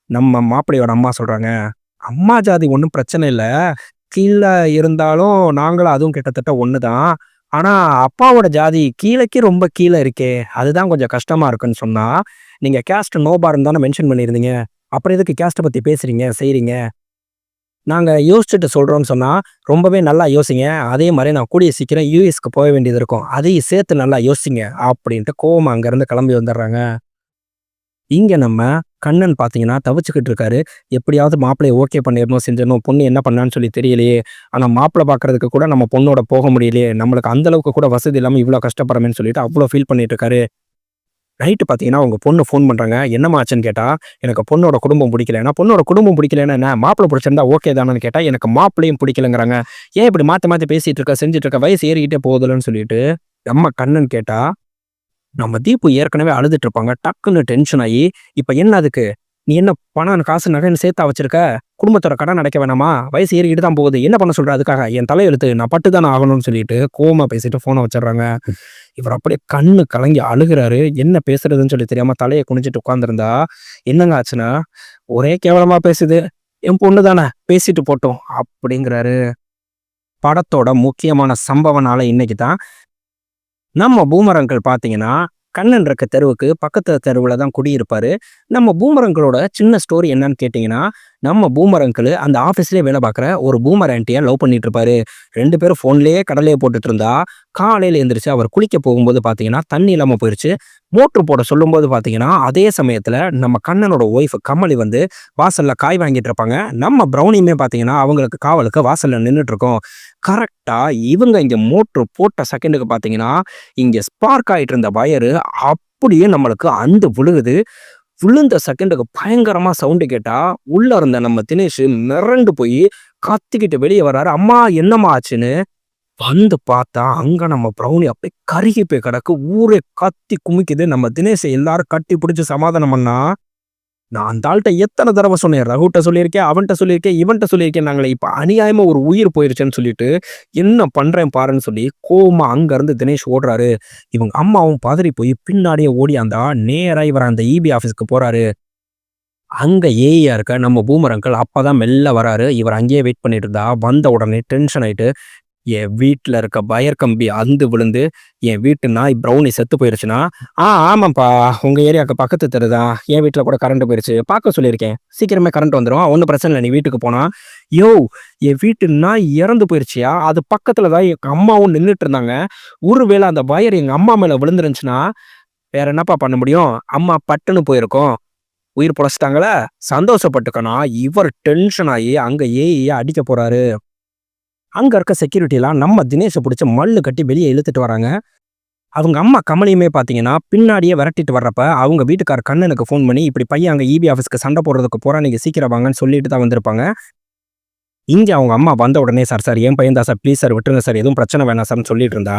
நம்ம மாப்பிள்ளையோட அம்மா சொல்றாங்க, "அம்மா ஜாதி ஒண்ணும் பிரச்சனை இல்ல. கீழ இருந்தாலும் நாங்களும் அதுவும் கிட்டத்தட்ட ஒண்ணு தான். ஆனா அப்பாவோட ஜாதி கீழக்கு ரொம்ப கீழ இருக்கே. அதுதான் கொஞ்சம் கஷ்டமா இருக்குன்னு." சொன்னா, "நீங்க கேஸ்ட் நோ பார்ன்னு தானே மென்ஷன் பண்ணியிருந்தீங்க. அப்புறம் எதுக்கு கேஸ்ட்ட பத்தி பேசுறீங்க, செய்றீங்க? நாங்க யோசிச்சுட்டு சொல்றோம்ன்னு." சொன்னா, "ரொம்பவே நல்லா யோசிங்க. அதே மாரி நான் கூடிய சீக்கிரம் யுஎஸ்க்கு போக வேண்டியது இருக்கும். அதையும் சேர்த்து நல்லா யோசிங்க." அப்படின்ட்டு கோவமா அங்கருந்து கிளம்பி வந்துடுறாங்க. இங்க நம்ம கண்ணன் பார்த்தீங்கன்னா, தவிச்சுக்கிட்டு இருக்காரு. எப்படியாவது மாப்பிள்ளைய ஓகே பண்ணிறணும், செஞ்சிறணும். பொண்ணு என்ன பண்ணான்னு சொல்லி தெரியலையே. ஆனா மாப்பிள்ளை பார்க்கறதுக்கு கூட நம்ம பொண்ணோட போக முடியலையே. நம்மளுக்கு அந்த அளவுக்கு கூட வசதி இல்லாம இவ்ளோ கஷ்டப்படுறோமேன்னு சொல்லிட்டு அவ்ளோ ஃபீல் பண்ணிட்டு இருக்காரு. நைட்டு பார்த்தீங்கன்னா, உங்க பொண்ணு ஃபோன் பண்றாங்க. என்னம்மா ஆச்சுன்னு கேட்டா, "எனக்கு பொண்ணோட குடும்பம் புடிக்கல." பொண்ணோட குடும்பம் புடிக்கலன்னா என்ன? மாப்பிள்ளை புடிச்சிருந்தா ஓகே தானேன்னு கேட்டா, "எனக்கு மாப்பிள்ளையும் புடிக்கலங்கிறாங்க." "ஏன் இப்படி மாத்தி மாத்தி பேசிட்டு இருக்க, செஞ்சுட்டு இருக்க? வயசு ஏறிக்கிட்டே போகுதுல்லன்னு." சொல்லிட்டு நம்ம கண்ணன் கேட்டா, நம்ம தீபு ஏற்கனவே அழுதுட்டு இருப்பாங்க. டக்குன்னு டென்ஷன் ஆயி, "இப்ப என்ன அதுக்கு? நீ என்ன பணம், காசு, நகைன்னு சேர்த்தா வச்சிருக்க? குடும்பத்தோட கடன் அடைக்க வேணாமா? வயசு ஏறிக்கிட்டு தான் போகுது. என்ன பண்ண சொல்ற அதுக்காக? என் தலையெழுத்து. நான் பட்டு தானே ஆகணும்னு." சொல்லிட்டு கோவமா பேசிட்டு ஃபோன வச்சுடுறாங்க. இவர் அப்படியே கண்ணு கலங்கி அழுகுறாரு. என்ன பேசுறதுன்னு சொல்லி தெரியாம தலைய குனிஞ்சுட்டு உட்கார்ந்திருந்தா, என்னங்க ஆச்சுன்னா, "ஒரே கேவலமா பேசுது. என் பொண்ணு தானே, பேசிட்டு போட்டும்." அப்படிங்கிறாரு. படத்தோட முக்கியமான சம்பவ நாளே இன்னைக்கு தான். நம்ம பூமர் அங்கிள் பார்த்தீங்கன்னா, கண்ணன் இருக்க தெருவுக்கு பக்கத்து தெருவுல தான் குடியிருப்பாரு. நம்ம பூமர் அங்கிளோட சின்ன ஸ்டோரி என்னன்னு கேட்டீங்கன்னா, நம்ம பூமர் அங்கிள் அந்த ஆஃபீஸ்லயே வேலை பார்க்குற ஒரு பூமர் ஆன்ட்டிய லவ் பண்ணிட்டு இருப்பாரு. 2 பேரும் ஃபோன்லயே கடலைய போட்டுட்டு இருந்தா, காலையில எந்திரிச்சு அவர் குளிக்க போகும்போது பார்த்தீங்கன்னா, தண்ணி இல்லாம போயிருச்சு. மோட்டர் போட சொல்லும்போது பார்த்தீங்கன்னா, அதே சமயத்துல நம்ம கண்ணனோட ஒய்ஃப் கமலி வந்து வாசல்ல காய் வாங்கிட்டு இருப்பாங்க. நம்ம ப்ரௌனியுமே பார்த்தீங்கன்னா, அவங்களுக்கு காவலுக்கு வாசல்ல நின்னுட்டு இருக்கோம். கரெக்ட்டா இவங்க இங்க மோட்டர் போட்ட செகண்டுக்கு பார்த்தீங்கன்னா, இங்க ஸ்பார்க் ஆயிட்டு இருந்த வயரு அப்படியே நம்மளுக்கு அந்து விழுகுது. விழுந்த செகண்டுக்கு பயங்கரமா சவுண்ட் கேட்டா, உள்ள இருந்த நம்ம தினேஷ் மிரண்டு போய் கத்திக்கிட்டு வெளிய வர்றாரு. "அம்மா என்னம்மா ஆச்சுன்னு?" வந்து பார்த்தா, அங்க நம்ம ப்ரௌனி அப்படியே கருகி போய் கிடக்கு. ஊரே கத்தி குமிக்குது. நம்ம தினேஷ எல்லாரும் கட்டி புடிச்சு சமாதானம் பண்ணா, நான் அந்த ஆள்ட்ட எத்தன தடவ சொன்னேன். ரகுட்ட சொல்லியிருக்கேன், அவன்ட்ட சொல்லியிருக்கேன், இவன்ட்ட சொல்லியிருக்கேன்னாங்களே. இப்ப அநியாயமா ஒரு உயிர் போயிருச்சேன்னு சொல்லிட்டு, என்ன பண்றேன் பாருன்னு சொல்லி கோவமா அங்க இருந்து தினேஷ் ஓடுறாரு. இவங்க அம்மாவும் பதறி போய் பின்னாடியே ஓடியாந்தா, நேரா இவர் அந்த ஈபி ஆஃபீஸ்க்கு போறாரு. அங்க ஏஇயா இருக்க நம்ம பூமர் அங்கிள் அப்பதான் மெல்ல வராரு. இவர் அங்கேயே வெயிட் பண்ணிட்டு இருந்தா, வந்த உடனே டென்ஷன் ஆயிட்டு, என் வீட்ல இருக்க வயர் கம்பி அறுந்து விழுந்து, என் வீட்டு நாய் ப்ரௌனி செத்து போயிருச்சுன்னா, ஆமாப்பா. உங்க ஏரியாவுக்கு பக்கத்து தெரு தான். என் வீட்ல கூட கரண்ட் போயிருச்சு. பார்க்க சொல்லியிருக்கேன். சீக்கிரமே கரண்ட் வந்துரும். ஒண்ணும் பிரச்சனை இல்ல. நீ வீட்டுக்கு போனா." யோவ்! என் வீட்டு நாய் இறந்து போயிருச்சுயா. அது பக்கத்துல தான் எங்க அம்மாவும் நின்னுட்டு இருந்தாங்க. ஒருவேளை அந்த வயர் எங்க அம்மா மேல விழுந்துருந்துச்சுன்னா, வேற என்னப்பா பண்ண முடியும்? அம்மா பட்டுன்னு போயிருக்கும். உயிர் பொழச்சுட்டாங்களா? சந்தோஷப்பட்டுக்கணும். இவர் டென்ஷன் ஆயி அங்க ஏஇய அடிக்க போறாரு. அங்க இருக்க செக்யூரிட்டிலாம் நம்ம தினேஷ புடிச்சு மல்லு கட்டி வெளிய இழுத்துட்டு வராங்க. அவங்க அம்மா கமலியுமே பார்த்தீங்கன்னா, பின்னாடியே விரட்டிட்டு வர்றப்ப, அவங்க வீட்டுக்காரர் கண்ணனுக்கு ஃபோன் பண்ணி, "இப்படி பையன் அங்க ஈபி ஆஃபீஸ்க்கு சண்டை போடுறதுக்கு போறான். நீங்க சீக்கிரம் வாங்கன்னு" சொல்லிட்டு தான் வந்திருப்பாங்க. இங்க அவங்க அம்மா வந்த உடனே, "சார், சார் என் பையன் தான் சார். ப்ளீஸ் சார் விட்டுருங்க சார். எதுவும் பிரச்சனை வேணாம் சார்ன்னு" சொல்லிட்டு இருந்தா,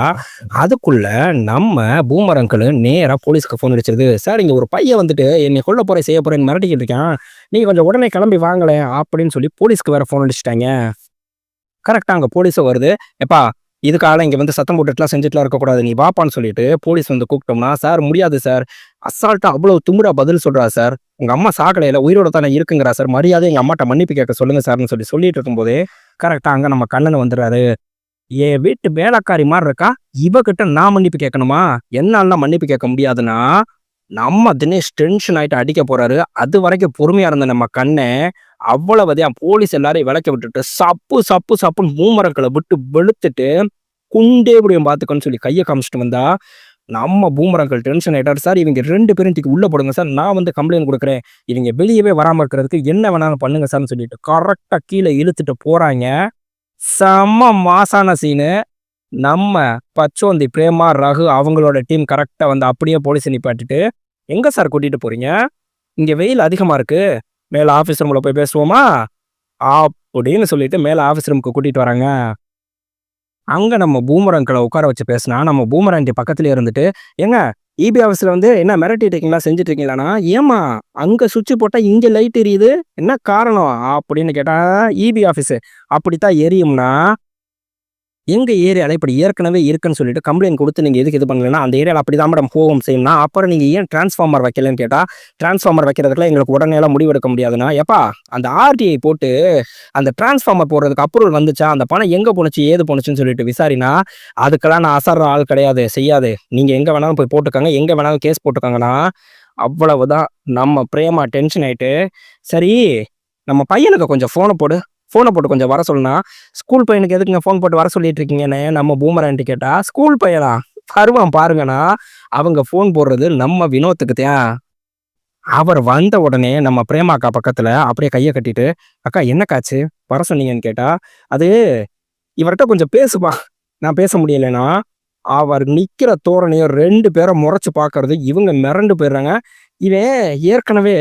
அதுக்குள்ள நம்ம பூமர் அங்கிள் நேரா போலீஸ்க்கு ஃபோன் அடிச்சிருது. "சார், இங்க ஒரு பையன் வந்துட்டு என்னைய கொல்ல போறேன், செய்ய போறேன்னு மிரட்டிக்கிட்டு இருக்கான். நீங்க கொஞ்சம் உடனே கிளம்பி வாங்களேன்" அப்படின்னு சொல்லி போலீஸ்க்கு வேற ஃபோன் அடிச்சுட்டாங்க. கரெக்ட்டா அங்க போலீஸும் வருது. "எப்பா இதுக்காக இங்க வந்து சத்தம் போட்டுட்டுலாம் செஞ்சுட்டுலாம் இருக்கக்கூடாது. நீ வாப்பான்னு" சொல்லிட்டு போலீஸ் வந்து கூப்பிட்டோம்னா, "சார் முடியாது சார்." அசால்ட்டா அவ்வளோ திமிரா பதில் சொல்றாரு சார். "உங்க அம்மா சாகலைல உயிரோட தானே இருக்குங்கிறா சார். மரியாதையா எங்க அம்மாட்ட மன்னிப்பு கேட்க சொல்லுங்க சார்ன்னு" சொல்லிட்டு இருக்கும்போதே, கரெக்ட்டா அங்க நம்ம கண்ணன் வந்துர்றாரு. என் வீட்டு வேலைக்காரி மாதிரி இருக்கா, இவகிட்ட நான் மன்னிப்பு கேட்கணுமா? என்னால மன்னிப்பு கேட்க முடியாதுன்னா நம்ம தினேஷ் டென்ஷன் ஆயிட்டு அடிக்க போறாரு. அது வரைக்கும் பொறுமையா இருந்த நம்ம கண்ணன் அவ்வளவுதான் போலீஸ் எல்லாரையும் விலக்கி விட்டுட்டு சப்பு சப்பு சப்புன்னு பூமரங்களை விட்டு வெளுத்துட்டு குண்டே முடியும் பாத்துக்கன்னு சொல்லி கையை காமிச்சிட்டு வந்தா நம்ம பூமரங்கள் டென்ஷன் ஆயிட்டாரு. சார் இவங்க 2 பேரும் தூக்கி உள்ள போடுங்க சார், நான் வந்து கம்ப்ளைண்ட் கொடுக்குறேன், இவங்க வெளியவே வராம இருக்கிறதுக்கு என்ன வேணாலும் பண்ணுங்க சார்னு சொல்லிட்டு கரெக்டா கீழே இழுத்துட்டு போறாங்க. செம்ம மாசான சீனு. நம்ம பச்சோந்தி பிரேமா ரகு அவங்களோட டீம் கரெக்டா வந்து அப்படியே போலீஸ் நிப்பாட்டிட்டு, எங்க சார் கூட்டிட்டு போறீங்க, இங்க வெயில் அதிகமா இருக்கு, மேல ஆபீஸ் ரூம்ல போய் பேசுவோமா அப்படின்னு சொல்லிட்டு மேல ஆபீஸ் ரூமுக்கு கூட்டிட்டு வராங்க. அங்க நம்ம பூமரங்களை உட்கார வச்சு பேசினா நம்ம பூமராண்டி பக்கத்துல இருந்துட்டு, ஏங்க இபி ஆஃபீஸ்ல வந்து என்ன மிரட்டிட்டு இருக்கீங்களா, செஞ்சுட்டு இருக்கீங்களாண்ணா, ஏமா அங்க சுவிட்ச் போட்டா இங்க லைட் எரியுது, என்ன காரணம் அப்படின்னு கேட்டா, இபி ஆஃபீஸ் அப்படித்தான் எரியும்னா எங்க ஏரியால இப்படி ஏற்கனவே இருக்குன்னு சொல்லிட்டு கம்ப்ளைண்ட் கொடுத்து நீங்க எதுக்கு இது பண்ணலன்னா, அந்த ஏரியால அப்படிதான் மேடம் போகும் செய்யணும்னா, அப்புறம் நீங்க ஏன் டிரான்ஸ்ஃபார்மர் வைக்கலன்னு கேட்டா, டிரான்ஸ்ஃபார்மர் வைக்கிறதுக்குலாம் எங்களுக்கு உடனே எல்லாம் முடிவெடுக்க முடியாதுன்னா, எப்பா அந்த ஆர்டிஐ போட்டு அந்த டிரான்ஸ்ஃபார்மர் போடுறதுக்கு அப்ரூவல் வந்துச்சா, அந்த பணம் எங்க போனுச்சு ஏது போனுச்சுன்னு சொல்லிட்டு விசாரினா, அதுக்கெல்லாம் நான் அசர்ற ஆள் கிடையாது, செய்யாது, நீங்க எங்க வேணாலும் போய் போட்டுக்கோங்க, எங்க வேணாலும் கேஸ் போட்டுக்கோங்கன்னா, அவ்வளவுதான். நம்ம பிரேமா டென்ஷன் ஆயிட்டு, சரி நம்ம பையனுக்கு கொஞ்சம் ஃபோனை போட்டு கொஞ்சம் வர சொல்லுனா, ஸ்கூல் பையனுக்கு எதுக்குங்க ஃபோன் போட்டு வர சொல்லிட்டு இருக்கீங்கன்னு நம்ம பூமராண்டி கேட்டா, ஸ்கூல் பையனா வருவான் பாருங்கண்ணா, அவங்க ஃபோன் போடுறது நம்ம வினோத்துக்கு தான். அவர் வந்த உடனே நம்ம பிரேமா அக்கா பக்கத்துல அப்படியே கையை கட்டிட்டு, அக்கா என்னக்காச்சு வர சொன்னீங்கன்னு கேட்டா, அது இவர்கிட்ட கொஞ்சம் பேசுப்பா, நான் பேச முடியலைன்னா அவர் நிக்கிற தோரணையும் 2 பேரை முறைச்சு பார்க்கறது இவங்க மிரண்டு போயிடுறாங்க. இவன் ஏற்கனவே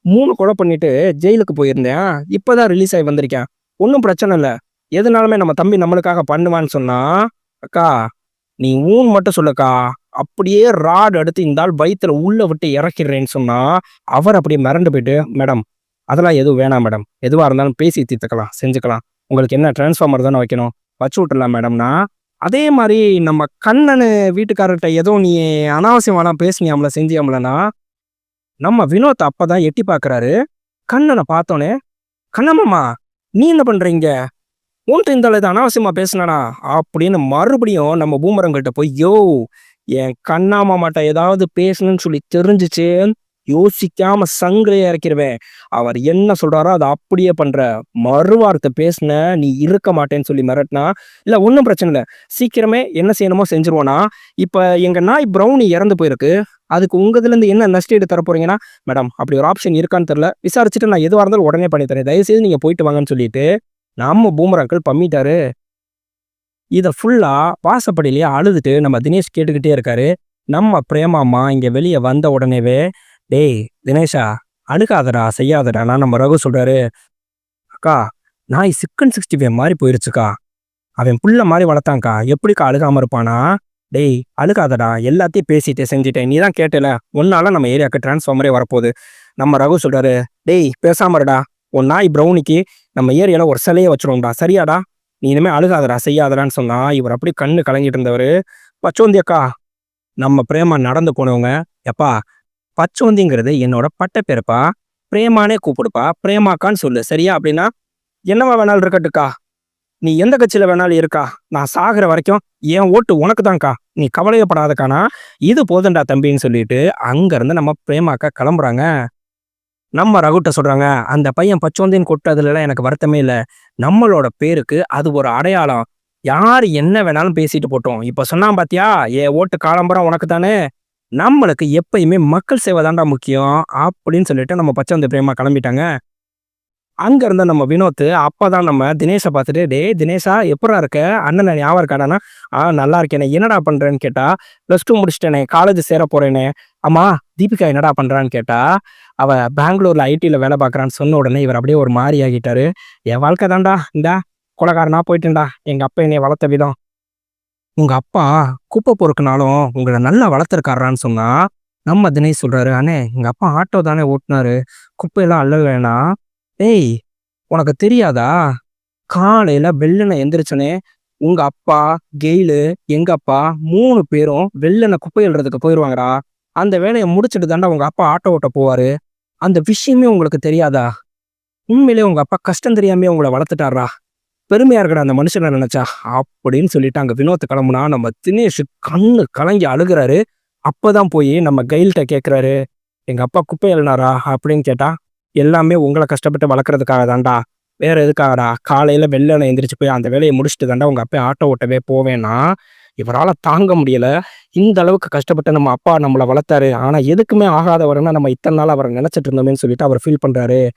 3 கொலை பண்ணிட்டு ஜெயிலுக்கு போயிருந்தேன், இப்பதான் ரிலீஸ் ஆகி வந்திருக்கேன், ஒன்றும் பிரச்சனை இல்லை, எதுனாலுமே நம்ம தம்பி நம்மளுக்காக பண்ணுவான்னு சொன்னா, அக்கா நீ ஊன் மட்டும் சொல்லுக்கா, அப்படியே ராட் எடுத்து இந்த ஆள் வயித்துல உள்ள விட்டு இறக்கிறேன்னு சொன்னா, அவர் அப்படியே மிரண்டு போயிட்டு, மேடம் அதெல்லாம் எதுவும் வேணாம் மேடம், எதுவா இருந்தாலும் பேசி தீர்த்துக்கலாம், செஞ்சுக்கலாம், உங்களுக்கு என்ன டிரான்ஸ்ஃபார்மர் தானே வைக்கணும், வச்சு விட்டுலாம் மேடம்னா, அதே மாதிரி நம்ம கண்ணனு வீட்டுக்காரர்கிட்ட ஏதோ நீ அனாவசியமான பேசினியாமல செஞ்சியாமலனா, நம்ம வினோத் அப்பதான் எட்டி பாக்குறாரு. கண்ணனை பார்த்தோன்னே, கண்ணம்மாமா நீ என்ன பண்றீங்க, உன்ட்டு இந்த இது அனாவசியமா பேசினானா அப்படின்னு மறுபடியும் நம்ம பூமரங்கிட்ட போய், யோ என் கண்ணாமாமாட்ட ஏதாவது பேசணும்னு சொல்லி தெரிஞ்சிச்சு, யோசிக்காம சங்கிலியை இறக்கிடுவேன், அவர் என்ன சொல்றாரோ அதை அப்படியே பண்ற, மறுவார்த்தை பேசின நீ இருக்க மாட்டேன்னு சொல்லி மிரட்டினா, இல்ல ஒன்றும் பிரச்சனை இல்லை, சீக்கிரமே என்ன செய்யணுமோ செஞ்சிருவோனா, இப்ப எங்க நாய் ப்ரௌனி இறந்து போயிருக்கு, அதுக்கு உங்க இதுல இருந்து என்ன நஷ்டீடு தர போறீங்கன்னா, மேடம் அப்படி ஒரு ஆப்ஷன் இருக்கான்னு தெரியல, விசாரிச்சுட்டு நான் எதுவாக இருந்தாலும் உடனே பண்ணி தரேன், தயவுசெய்து நீங்க போயிட்டு வாங்கன்னு சொல்லிட்டு நம்ம பூமரங்கள் பம்மிட்டாரு. இதை ஃபுல்லா வாசப்படியிலேயே அழுதுட்டு நம்ம தினேஷ் கேட்டுக்கிட்டே இருக்காரு. நம்ம பிரேமாம்மா இங்க வெளியே வந்த உடனேவே, டேய் தினேஷா அழுகாதடா செய்யாதடா, நான் நம்ம ரகு சொல்றாரு, அக்கா நாய் சிக்கன் 65 மாதிரி போயிருச்சுக்கா, அவன் புள்ள மாதிரி வளர்த்தான்க்கா, எப்படிக்கா அழுகாம இருப்பானா, டேய் அழுகாதடா, எல்லாத்தையும் பேசிட்டே செஞ்சுட்டேன், நீ தான் கேட்டல, ஒன்னால நம்ம ஏரியாவுக்கு டிரான்ஸ்ஃபார்மரே வரப்போகுது. நம்ம ரகு சொல்றாரு, டேய் பேசாமடா, உன் நாய் ப்ரௌனிக்கு நம்ம ஏரியால ஒரு சிலையை வச்சிருவோம்டா, சரியாடா, நீ இனிமே அழுகாதடா செய்யாதடான்னு சொன்னா, இவர் அப்படி கண்ணு கலங்கிட்டு இருந்தவர், பச்சோந்தி அக்கா நம்ம பிரேமா நடந்து போனவங்க, எப்பா பச்சோந்திங்கிறது என்னோட பட்ட பேருப்பா, பிரேமானே கூப்பிடுப்பா, பிரேமாக்கான்னு சொல்லு சரியா, அப்படின்னா என்னவா வேணாலும் இருக்கட்டுக்கா, நீ எந்த கட்சியில வேணாலும் இருக்கா, நான் சாகிற வரைக்கும் என் ஓட்டு உனக்கு தான்க்கா, நீ கவலையப்படாதக்கானா, இது போதண்டா தம்பின்னு சொல்லிட்டு அங்க இருந்து நம்ம பிரேமாக்கா கிளம்புறாங்க. நம்ம ரகுட்ட சொல்றாங்க, அந்த பையன் பச்சோந்தின்னு கொட்டதுல எனக்கு வருத்தமே இல்லை, நம்மளோட பேருக்கு அது ஒரு அடையாளம், யார் என்ன வேணாலும் பேசிட்டு போட்டோம், இப்ப சொன்னான் பாத்தியா என் ஓட்டு காலம்பரம் உனக்கு தானே, நம்மளுக்கு எப்பயுமே மக்கள் சேவை தாண்டா முக்கியம் அப்படின்னு சொல்லிட்டு நம்ம பச்சோந்தி பிரேமா கிளம்பிட்டாங்க. அங்க இருந்த நம்ம வினோத் அப்பதான் நம்ம தினேஷை பார்த்துட்டு, டே தினேஷா எப்படா இருக்க, அண்ணன் ஞாபகம் இருக்காடானா, நல்லா இருக்கேனே, என்னடா பண்றேன்னு கேட்டா, +2 முடிச்சிட்டேனே, காலேஜ் சேர போறேனே, ஆமா தீபிகா என்னடா பண்றான்னு கேட்டா, அவ பெங்களூர்ல ஐடில வேலை பார்க்கறான்னு சொன்ன உடனே இவர் அப்படியே ஒரு மாதிரி ஆகிட்டாரு. என் வாழ்க்கை தான்டா இந்தா கொலகாரனா போயிட்டேன்டா, எங்க அப்பா என்னை வளர்த்த விதம், உங்க அப்பா குப்பை பொறுக்குனாலும் உங்களை நல்லா வளர்த்துருக்காரான்னு சொன்னா, நம்ம தினேஷ் சொல்றாரு, அண்ணே எங்க அப்பா ஆட்டோ தானே ஓட்டுனாரு, குப்பையெல்லாம் அள்ள வேணாம், ஏய் உனக்கு தெரியாதா, காலையில வெள்ளனை எந்திரிச்சோனே உங்க அப்பா கெயிலு எங்க அப்பா 3 பேரும் வெள்ளனை குப்பை எழுறதுக்கு போயிருவாங்கடா, அந்த வேலையை முடிச்சுட்டு தாண்டா உங்க அப்பா ஆட்டோ ஓட்ட போவாரு, அந்த விஷயமே உங்களுக்கு தெரியாதா, உண்மையிலே உங்க அப்பா கஷ்டம் தெரியாமே உங்களை வளர்த்துட்டாரா, பெருமையா இருக்குடா அந்த மனுஷனை நினைச்சா அப்படின்னு சொல்லிட்டு அங்க வினோத் கிளம்புனா நம்ம தினேஷ் கண்ணு கலங்கி அழுகுறாரு. அப்பதான் போய் நம்ம கைல்கிட்ட கேட்குறாரு, எங்க அப்பா குப்பை எழுனாரா அப்படின்னு கேட்டா, எல்லாமே உங்களை கஷ்டப்பட்டு வளர்க்கறதுக்காக தான்டா, வேற எதுக்காகடா, காலையில வெள்ளன எந்திரிச்சு போய் அந்த வேலையை முடிச்சுட்டு தாண்டா உங்க அப்பா ஆட்டோ ஓட்டவே போவேன்னா இவரால தாங்க முடியல. இந்த அளவுக்கு கஷ்டப்பட்டு நம்ம அப்பா நம்மள வளர்த்தாரு. ஆனா எதுக்குமே ஆகாதவர்னா நம்ம இத்தனை நாள் அவரை நினைச்சிட்டு இருந்தோமேன்னு சொல்லிட்டு அவர் ஃபீல் பண்றாரு.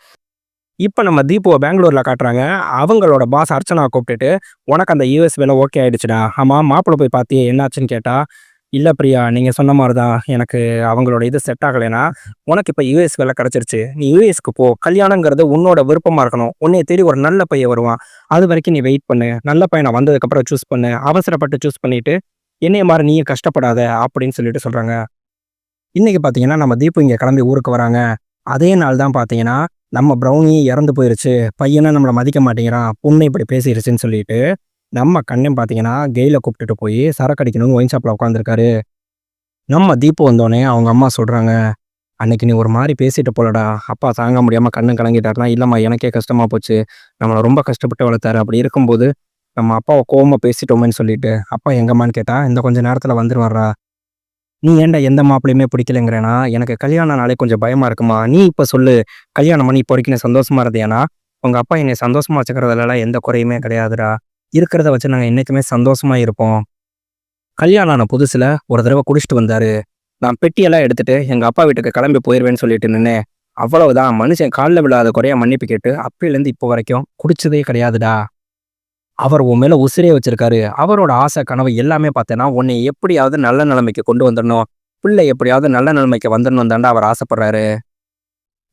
இப்ப நம்ம தீபுவ பெங்களூர்ல காட்டுறாங்க. அவங்களோட பாஸ் அர்ச்சனாவ கூப்பிட்டுட்டு, "உனக்கு அந்த யுஎஸ் வேலை ஓகே ஆயிடுச்சுடா. ஆமா மாப்பிள போய் பார்த்தியே என்னாச்சுன்னு?" கேட்டா, "இல்ல பிரியா, நீங்க சொன்ன மாரி தான். எனக்கு அவங்களோட இது செட் ஆகலைன்னா, உனக்கு இப்ப யுஎஸ் வேலை கிடைச்சிருச்சு. நீ யுஎஸ்க்கு போ. கல்யாணங்கிறது உன்னோட விருப்பமா இருக்கணும். உன்னைய தேடி ஒரு நல்ல பையன் வருவான். அது வரைக்கும் நீ வெயிட் பண்ணு. நல்ல பையனா வந்ததுக்கப்புறம் சூஸ் பண்ணு. அவசரப்பட்டு சூஸ் பண்ணிட்டு, என்னைய மாரி நீயும் கஷ்டப்படாத." அப்படின்னு சொல்லிட்டு சொல்றாங்க. இன்னைக்கு பார்த்தீங்கன்னா, நம்ம தீபு இங்க கிளம்பி ஊருக்கு வராங்க. அதே நாள் தான் பார்த்தீங்கன்னா, நம்ம ப்ரௌனி இறந்து போயிருச்சு. பையனும் நம்மள மதிக்க மாட்டேங்கிறான். பொண்ணு இப்படி பேசிருச்சுன்னு சொல்லிட்டு, நம்ம கண்ணன் பார்த்தீங்கன்னா, கெயில கூப்பிட்டுட்டு போய் சரக்கு அடிக்கணும்னு ஒயின் ஷாப்ல உட்காந்துருக்காரு. நம்ம தீபு வந்தோனே அவங்க அம்மா சொல்றாங்க, "அன்னைக்கு நீ ஒரு மாரி பேசிட்டு போலடா. அப்பா தாங்க முடியாம கண்ணு கலங்கிட்டாருன்னா." "இல்லம்மா, எனக்கே கஷ்டமா போச்சு. நம்மள ரொம்ப கஷ்டப்பட்டு வளர்த்தாரு. அப்படி இருக்கும்போது, நம்ம அப்பாவ கோவமா பேசிட்டோமேன்னு சொல்லிட்டு." "அப்பா எங்கம்மான்னு?" கேட்டா, "இந்த கொஞ்ச நேரத்துல வந்துருவார்றா." "நீ ஏன்டா எந்த மாப்பிள்ளையுமே பிடிக்கலங்கிறேனா? எனக்கு கல்யாண நாளே கொஞ்சம் பயமா இருக்குமா? நீ இப்ப சொல்லு. கல்யாணம் பண்ணி இப்போ வரைக்கும் நீ சந்தோஷமா இருந்தியானா? உங்க அப்பா என்னைய சந்தோஷமா வச்சுக்கிறதுலலாம் எந்த குறையுமே கிடையாதுடா. இருக்கிறத வச்சு நாங்க என்னைக்குமே சந்தோஷமா இருப்போம். கல்யாணம் ஆன புதுசுல ஒரு தடவ குடிச்சிட்டு வந்தாரு. நான் பெட்டியெல்லாம் எடுத்துட்டு எங்க அப்பா வீட்டுக்கு கிளம்பி போயிருவேன்னு சொல்லிட்டு நின்னேன். அவ்வளவுதான். மனுஷன் கால்ல விழாத குறையா மன்னிப்பு கேட்டு அப்பையிலேருந்து இப்போ வரைக்கும் குடிச்சதே கிடையாதுடா. அவர் உன் மேல உசிரே வச்சிருக்காரு. அவரோட ஆசை, கனவு எல்லாமே பார்த்தேன்னா, உன்னைய எப்படியாவது நல்ல நிலைமைக்கு கொண்டு வந்துடணும். பிள்ளை எப்படியாவது நல்ல நிலைமைக்கு வந்துடணும் தான்டா அவர் ஆசைப்படுறாரு."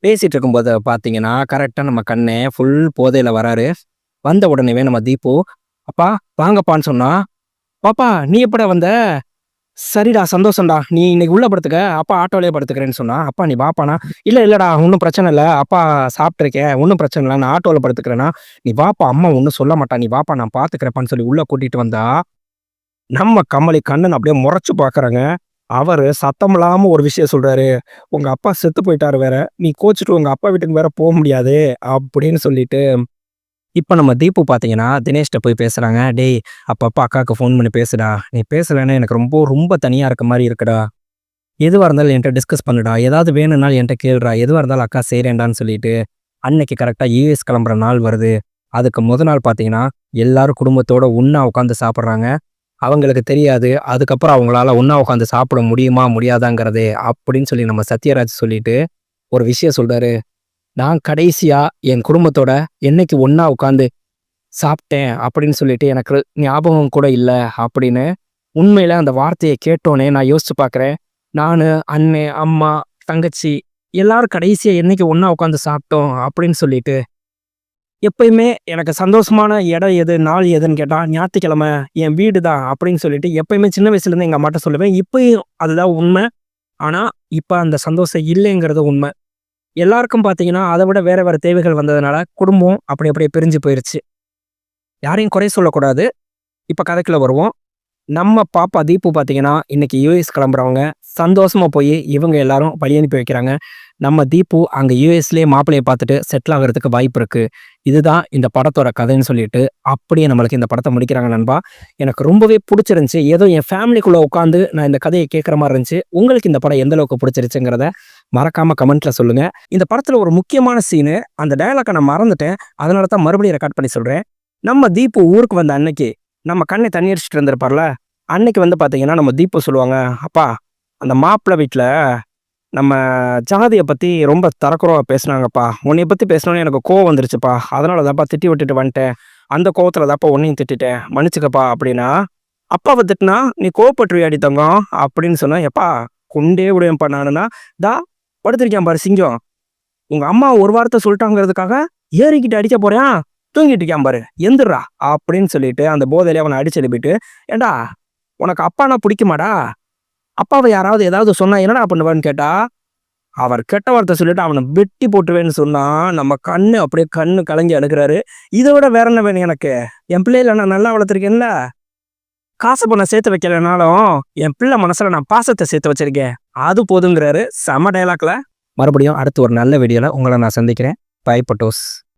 பேசிட்டு இருக்கும்போது பார்த்தீங்கன்னா, கரெக்ட்டா நம்ம கண்ணே ஃபுல் போதையில வராரு. வந்த உடனேவே நம்ம தீபு, "அப்பா வாங்கப்பான்னு" சொன்னா, "பாப்பா நீ எப்படா வந்த? சரிடா சந்தோஷம்டா. நீ இன்னைக்கு உள்ள படுத்துக்க. அப்பா ஆட்டோலயே படுத்துக்கிறேன்னு" சொன்னா. "அப்பா நீ வாப்பான்னா." "இல்ல இல்லடா ஒண்ணும் பிரச்சனை இல்ல. அப்பா சாப்பிட்டுருக்கேன். ஒண்ணும் பிரச்சனை இல்ல. நான் ஆட்டோல படுத்துக்கிறேன்னா." "நீ வாப்பா, அம்மா ஒண்ணும் சொல்ல மாட்டா. நீ வாப்பா நான் பார்த்துக்கிறேன்ப்பான்னு" சொல்லி உள்ள கூட்டிட்டு வந்தா, நம்ம கமலி கண்ணன் அப்படியே முறைச்சு பார்க்குறாங்க. அவரு சத்தமில்லாம ஒரு விஷயம் சொல்றாரு. "உங்க அப்பா செத்து போயிட்டாரு வேற. நீ கோச்சுட்டு உங்க அப்பா வீட்டுக்கு வேற போ முடியாது." அப்படின்னு சொல்லிட்டு, இப்ப நம்ம தீபு பார்த்தீங்கன்னா, தினேஷ்ட்ட போய் பேசுறாங்க. "டேய் அப்பப்ப அக்காவுக்கு ஃபோன் பண்ணி பேசுடா. நீ பேசலன்னா எனக்கு ரொம்ப ரொம்ப தனியா இருக்க மாரி இருக்குடா. எதுவா இருந்தாலும் என்ட்ட டிஸ்கஸ் பண்ணுடா. ஏதாவது வேணும்னாலும் என்ட்ட கேளுடா. எதுவா இருந்தாலும் அக்கா செய்றேன்டான்னு" சொல்லிட்டு, அன்னைக்கு கரெக்ட்டா யுஎஸ் கிளம்புற நாள் வருது. அதுக்கு மொத நாள் பார்த்தீங்கன்னா, எல்லாரும் குடும்பத்தோட ஒண்ணா உட்காந்து சாப்பிடுறாங்க. அவங்களுக்கு தெரியாது, அதுக்கப்புறம் அவங்களால ஒண்ணா உட்காந்து சாப்பிட முடியுமா, முடியாதாங்கிறதே. அப்படின்னு சொல்லி நம்ம சத்யராஜ் சொல்லிட்டு, ஒரு விஷயம் சொல்றாரு. "நான் கடைசியா என் குடும்பத்தோட என்னைக்கு ஒண்ணா உட்காந்து சாப்பிட்டேன் அப்படின்னு சொல்லிட்டு எனக்கு ஞாபகம் கூட இல்ல." அப்படின்னு. உண்மையில அந்த வார்த்தைய கேட்டோனே நான் யோசிச்சு பார்க்குறேன். நானு, அண்ணே, அம்மா, தங்கச்சி எல்லாரும் கடைசியா என்னைக்கு ஒண்ணா உட்காந்து சாப்பிட்டோம் அப்படின்னு சொல்லிட்டு. எப்பயுமே எனக்கு சந்தோஷமான இடம் எது, நாள் எதுன்னு கேட்டா, ஞாயித்துக்கிழமை என் வீடு தான் அப்படின்னு சொல்லிட்டு எப்பயுமே சின்ன வயசுலேருந்து எங்க அம்மாட்ட சொல்லுவேன். இப்பயும் அதுதான் உண்மை. ஆனா, இப்ப அந்த சந்தோஷம் இல்லைங்கிறது உண்மை. எல்லாருக்கும் பார்த்தீங்கன்னா, அத விட வேற வேற தேவைகள் வந்ததுனால, குடும்பம் அப்படி அப்படியே பிரிஞ்சு போயிருச்சு. யாரையும் குறை சொல்லக்கூடாது. இப்ப கதைக்குள்ள வருவோம். நம்ம பாப்பா தீபு பார்த்தீங்கன்னா, இன்னைக்கு யுஎஸ் கிளம்புறவங்க. சந்தோஷமா போய் இவங்க எல்லாரும் வழி அனுப்பி வைக்கிறாங்க. நம்ம தீபு அங்க யுஎஸ்லயே மாப்பிள்ளைய பார்த்துட்டு செட்டில் ஆகுறதுக்கு வாய்ப்பு இருக்கு. இதுதான் இந்த படத்தோட கதைன்னு சொல்லிட்டு, அப்படியே நம்மளுக்கு இந்த படத்த முடிக்கிறாங்க நண்பா. எனக்கு ரொம்பவே புடிச்சிருந்துச்சு. ஏதோ என் ஃபேமிலிக்குள்ள உட்காந்து நான் இந்த கதைய கேட்குற மாரி இருந்துச்சு. உங்களுக்கு இந்த படம் எந்த அளவுக்கு புடிச்சிருச்சுங்கிறத மறக்காம கமெண்ட்ல சொல்லுங்க. இந்த படத்துல ஒரு முக்கியமான சீனு, அந்த டயலாக்க நான் மறந்துட்டேன். அதனால தான் மறுபடியும் ரெக்கார்ட் பண்ணி சொல்றேன். நம்ம தீபு ஊருக்கு வந்த அன்னைக்கு, நம்ம கண்ணை தண்ணி அடிச்சிட்டு இருந்திருப்பார்ல, அன்னைக்கு வந்து பார்த்தீங்கன்னா, நம்ம தீபு சொல்லுவாங்க, "அப்பா அந்த மாப்பிள வீட்ல நம்ம ஜாதிய பத்தி ரொம்ப தரக்குறைவா பேசுனாங்கப்பா. உன்னைய பத்தி பேசினோனே எனக்கு கோவம் வந்துருச்சுப்பா. அதனால தான்ப்பா திட்டி விட்டுட்டு வந்துட்டேன். அந்த கோவத்துல தான்ப்பா உன்னையும் திட்டிட்டேன். மன்னிச்சுக்கப்பா." அப்படின்னா, "அப்பாவ திட்டுனா நீ கோவப்பட்டுருவியாடி தங்கம்?" அப்படின்னு சொன்னா, "எப்பா கொண்டே விடுவேன்ப்பா நானுன்னா." "தா படுத்திருக்கேன் பாரு சிங்கம். உங்க அம்மா ஒரு வார்த்தை சொல்லிட்டாங்கிறதுக்காக ஏறிக்கிட்டு அடிக்க போறான். தூங்கிட்டு இருக்கான் பாரு. எந்திர்றா." அப்படின்னு சொல்லிட்டு அந்த போதையிலே அவன அடிச்சு எழுப்பிட்டு, "ஏன்டா உனக்கு அப்பான்னா புடிக்குமாடா? அப்பாவ யாராவது ஏதாவது சொன்னா என்னடா பண்ணுவேன்னு?" கேட்டா, அவர் கெட்ட வார்த்தை சொல்லிட்டு அவன வெட்டி போட்டுருவேன்னு சொன்னா, நம்ம கண்ணு அப்படியே கண்ணு கலங்கி அழுகுறாரு. இத விட வேற என்ன வேணும் எனக்கு? என் பிள்ளைகள நான் நல்லா வளர்த்துருக்கேன்ல. காசு பணம் சேர்த்து வைக்கலனாலும், என் பிள்ளை மனசுல நான் பாசத்த சேர்த்து வச்சிருக்கேன். அது போதுங்கிறாரு. செம டயலாக்ல. மறுபடியும் அடுத்து ஒரு நல்ல வீடியோல உங்கள நான் சந்திக்கிறேன். பை பட்டோஸ்.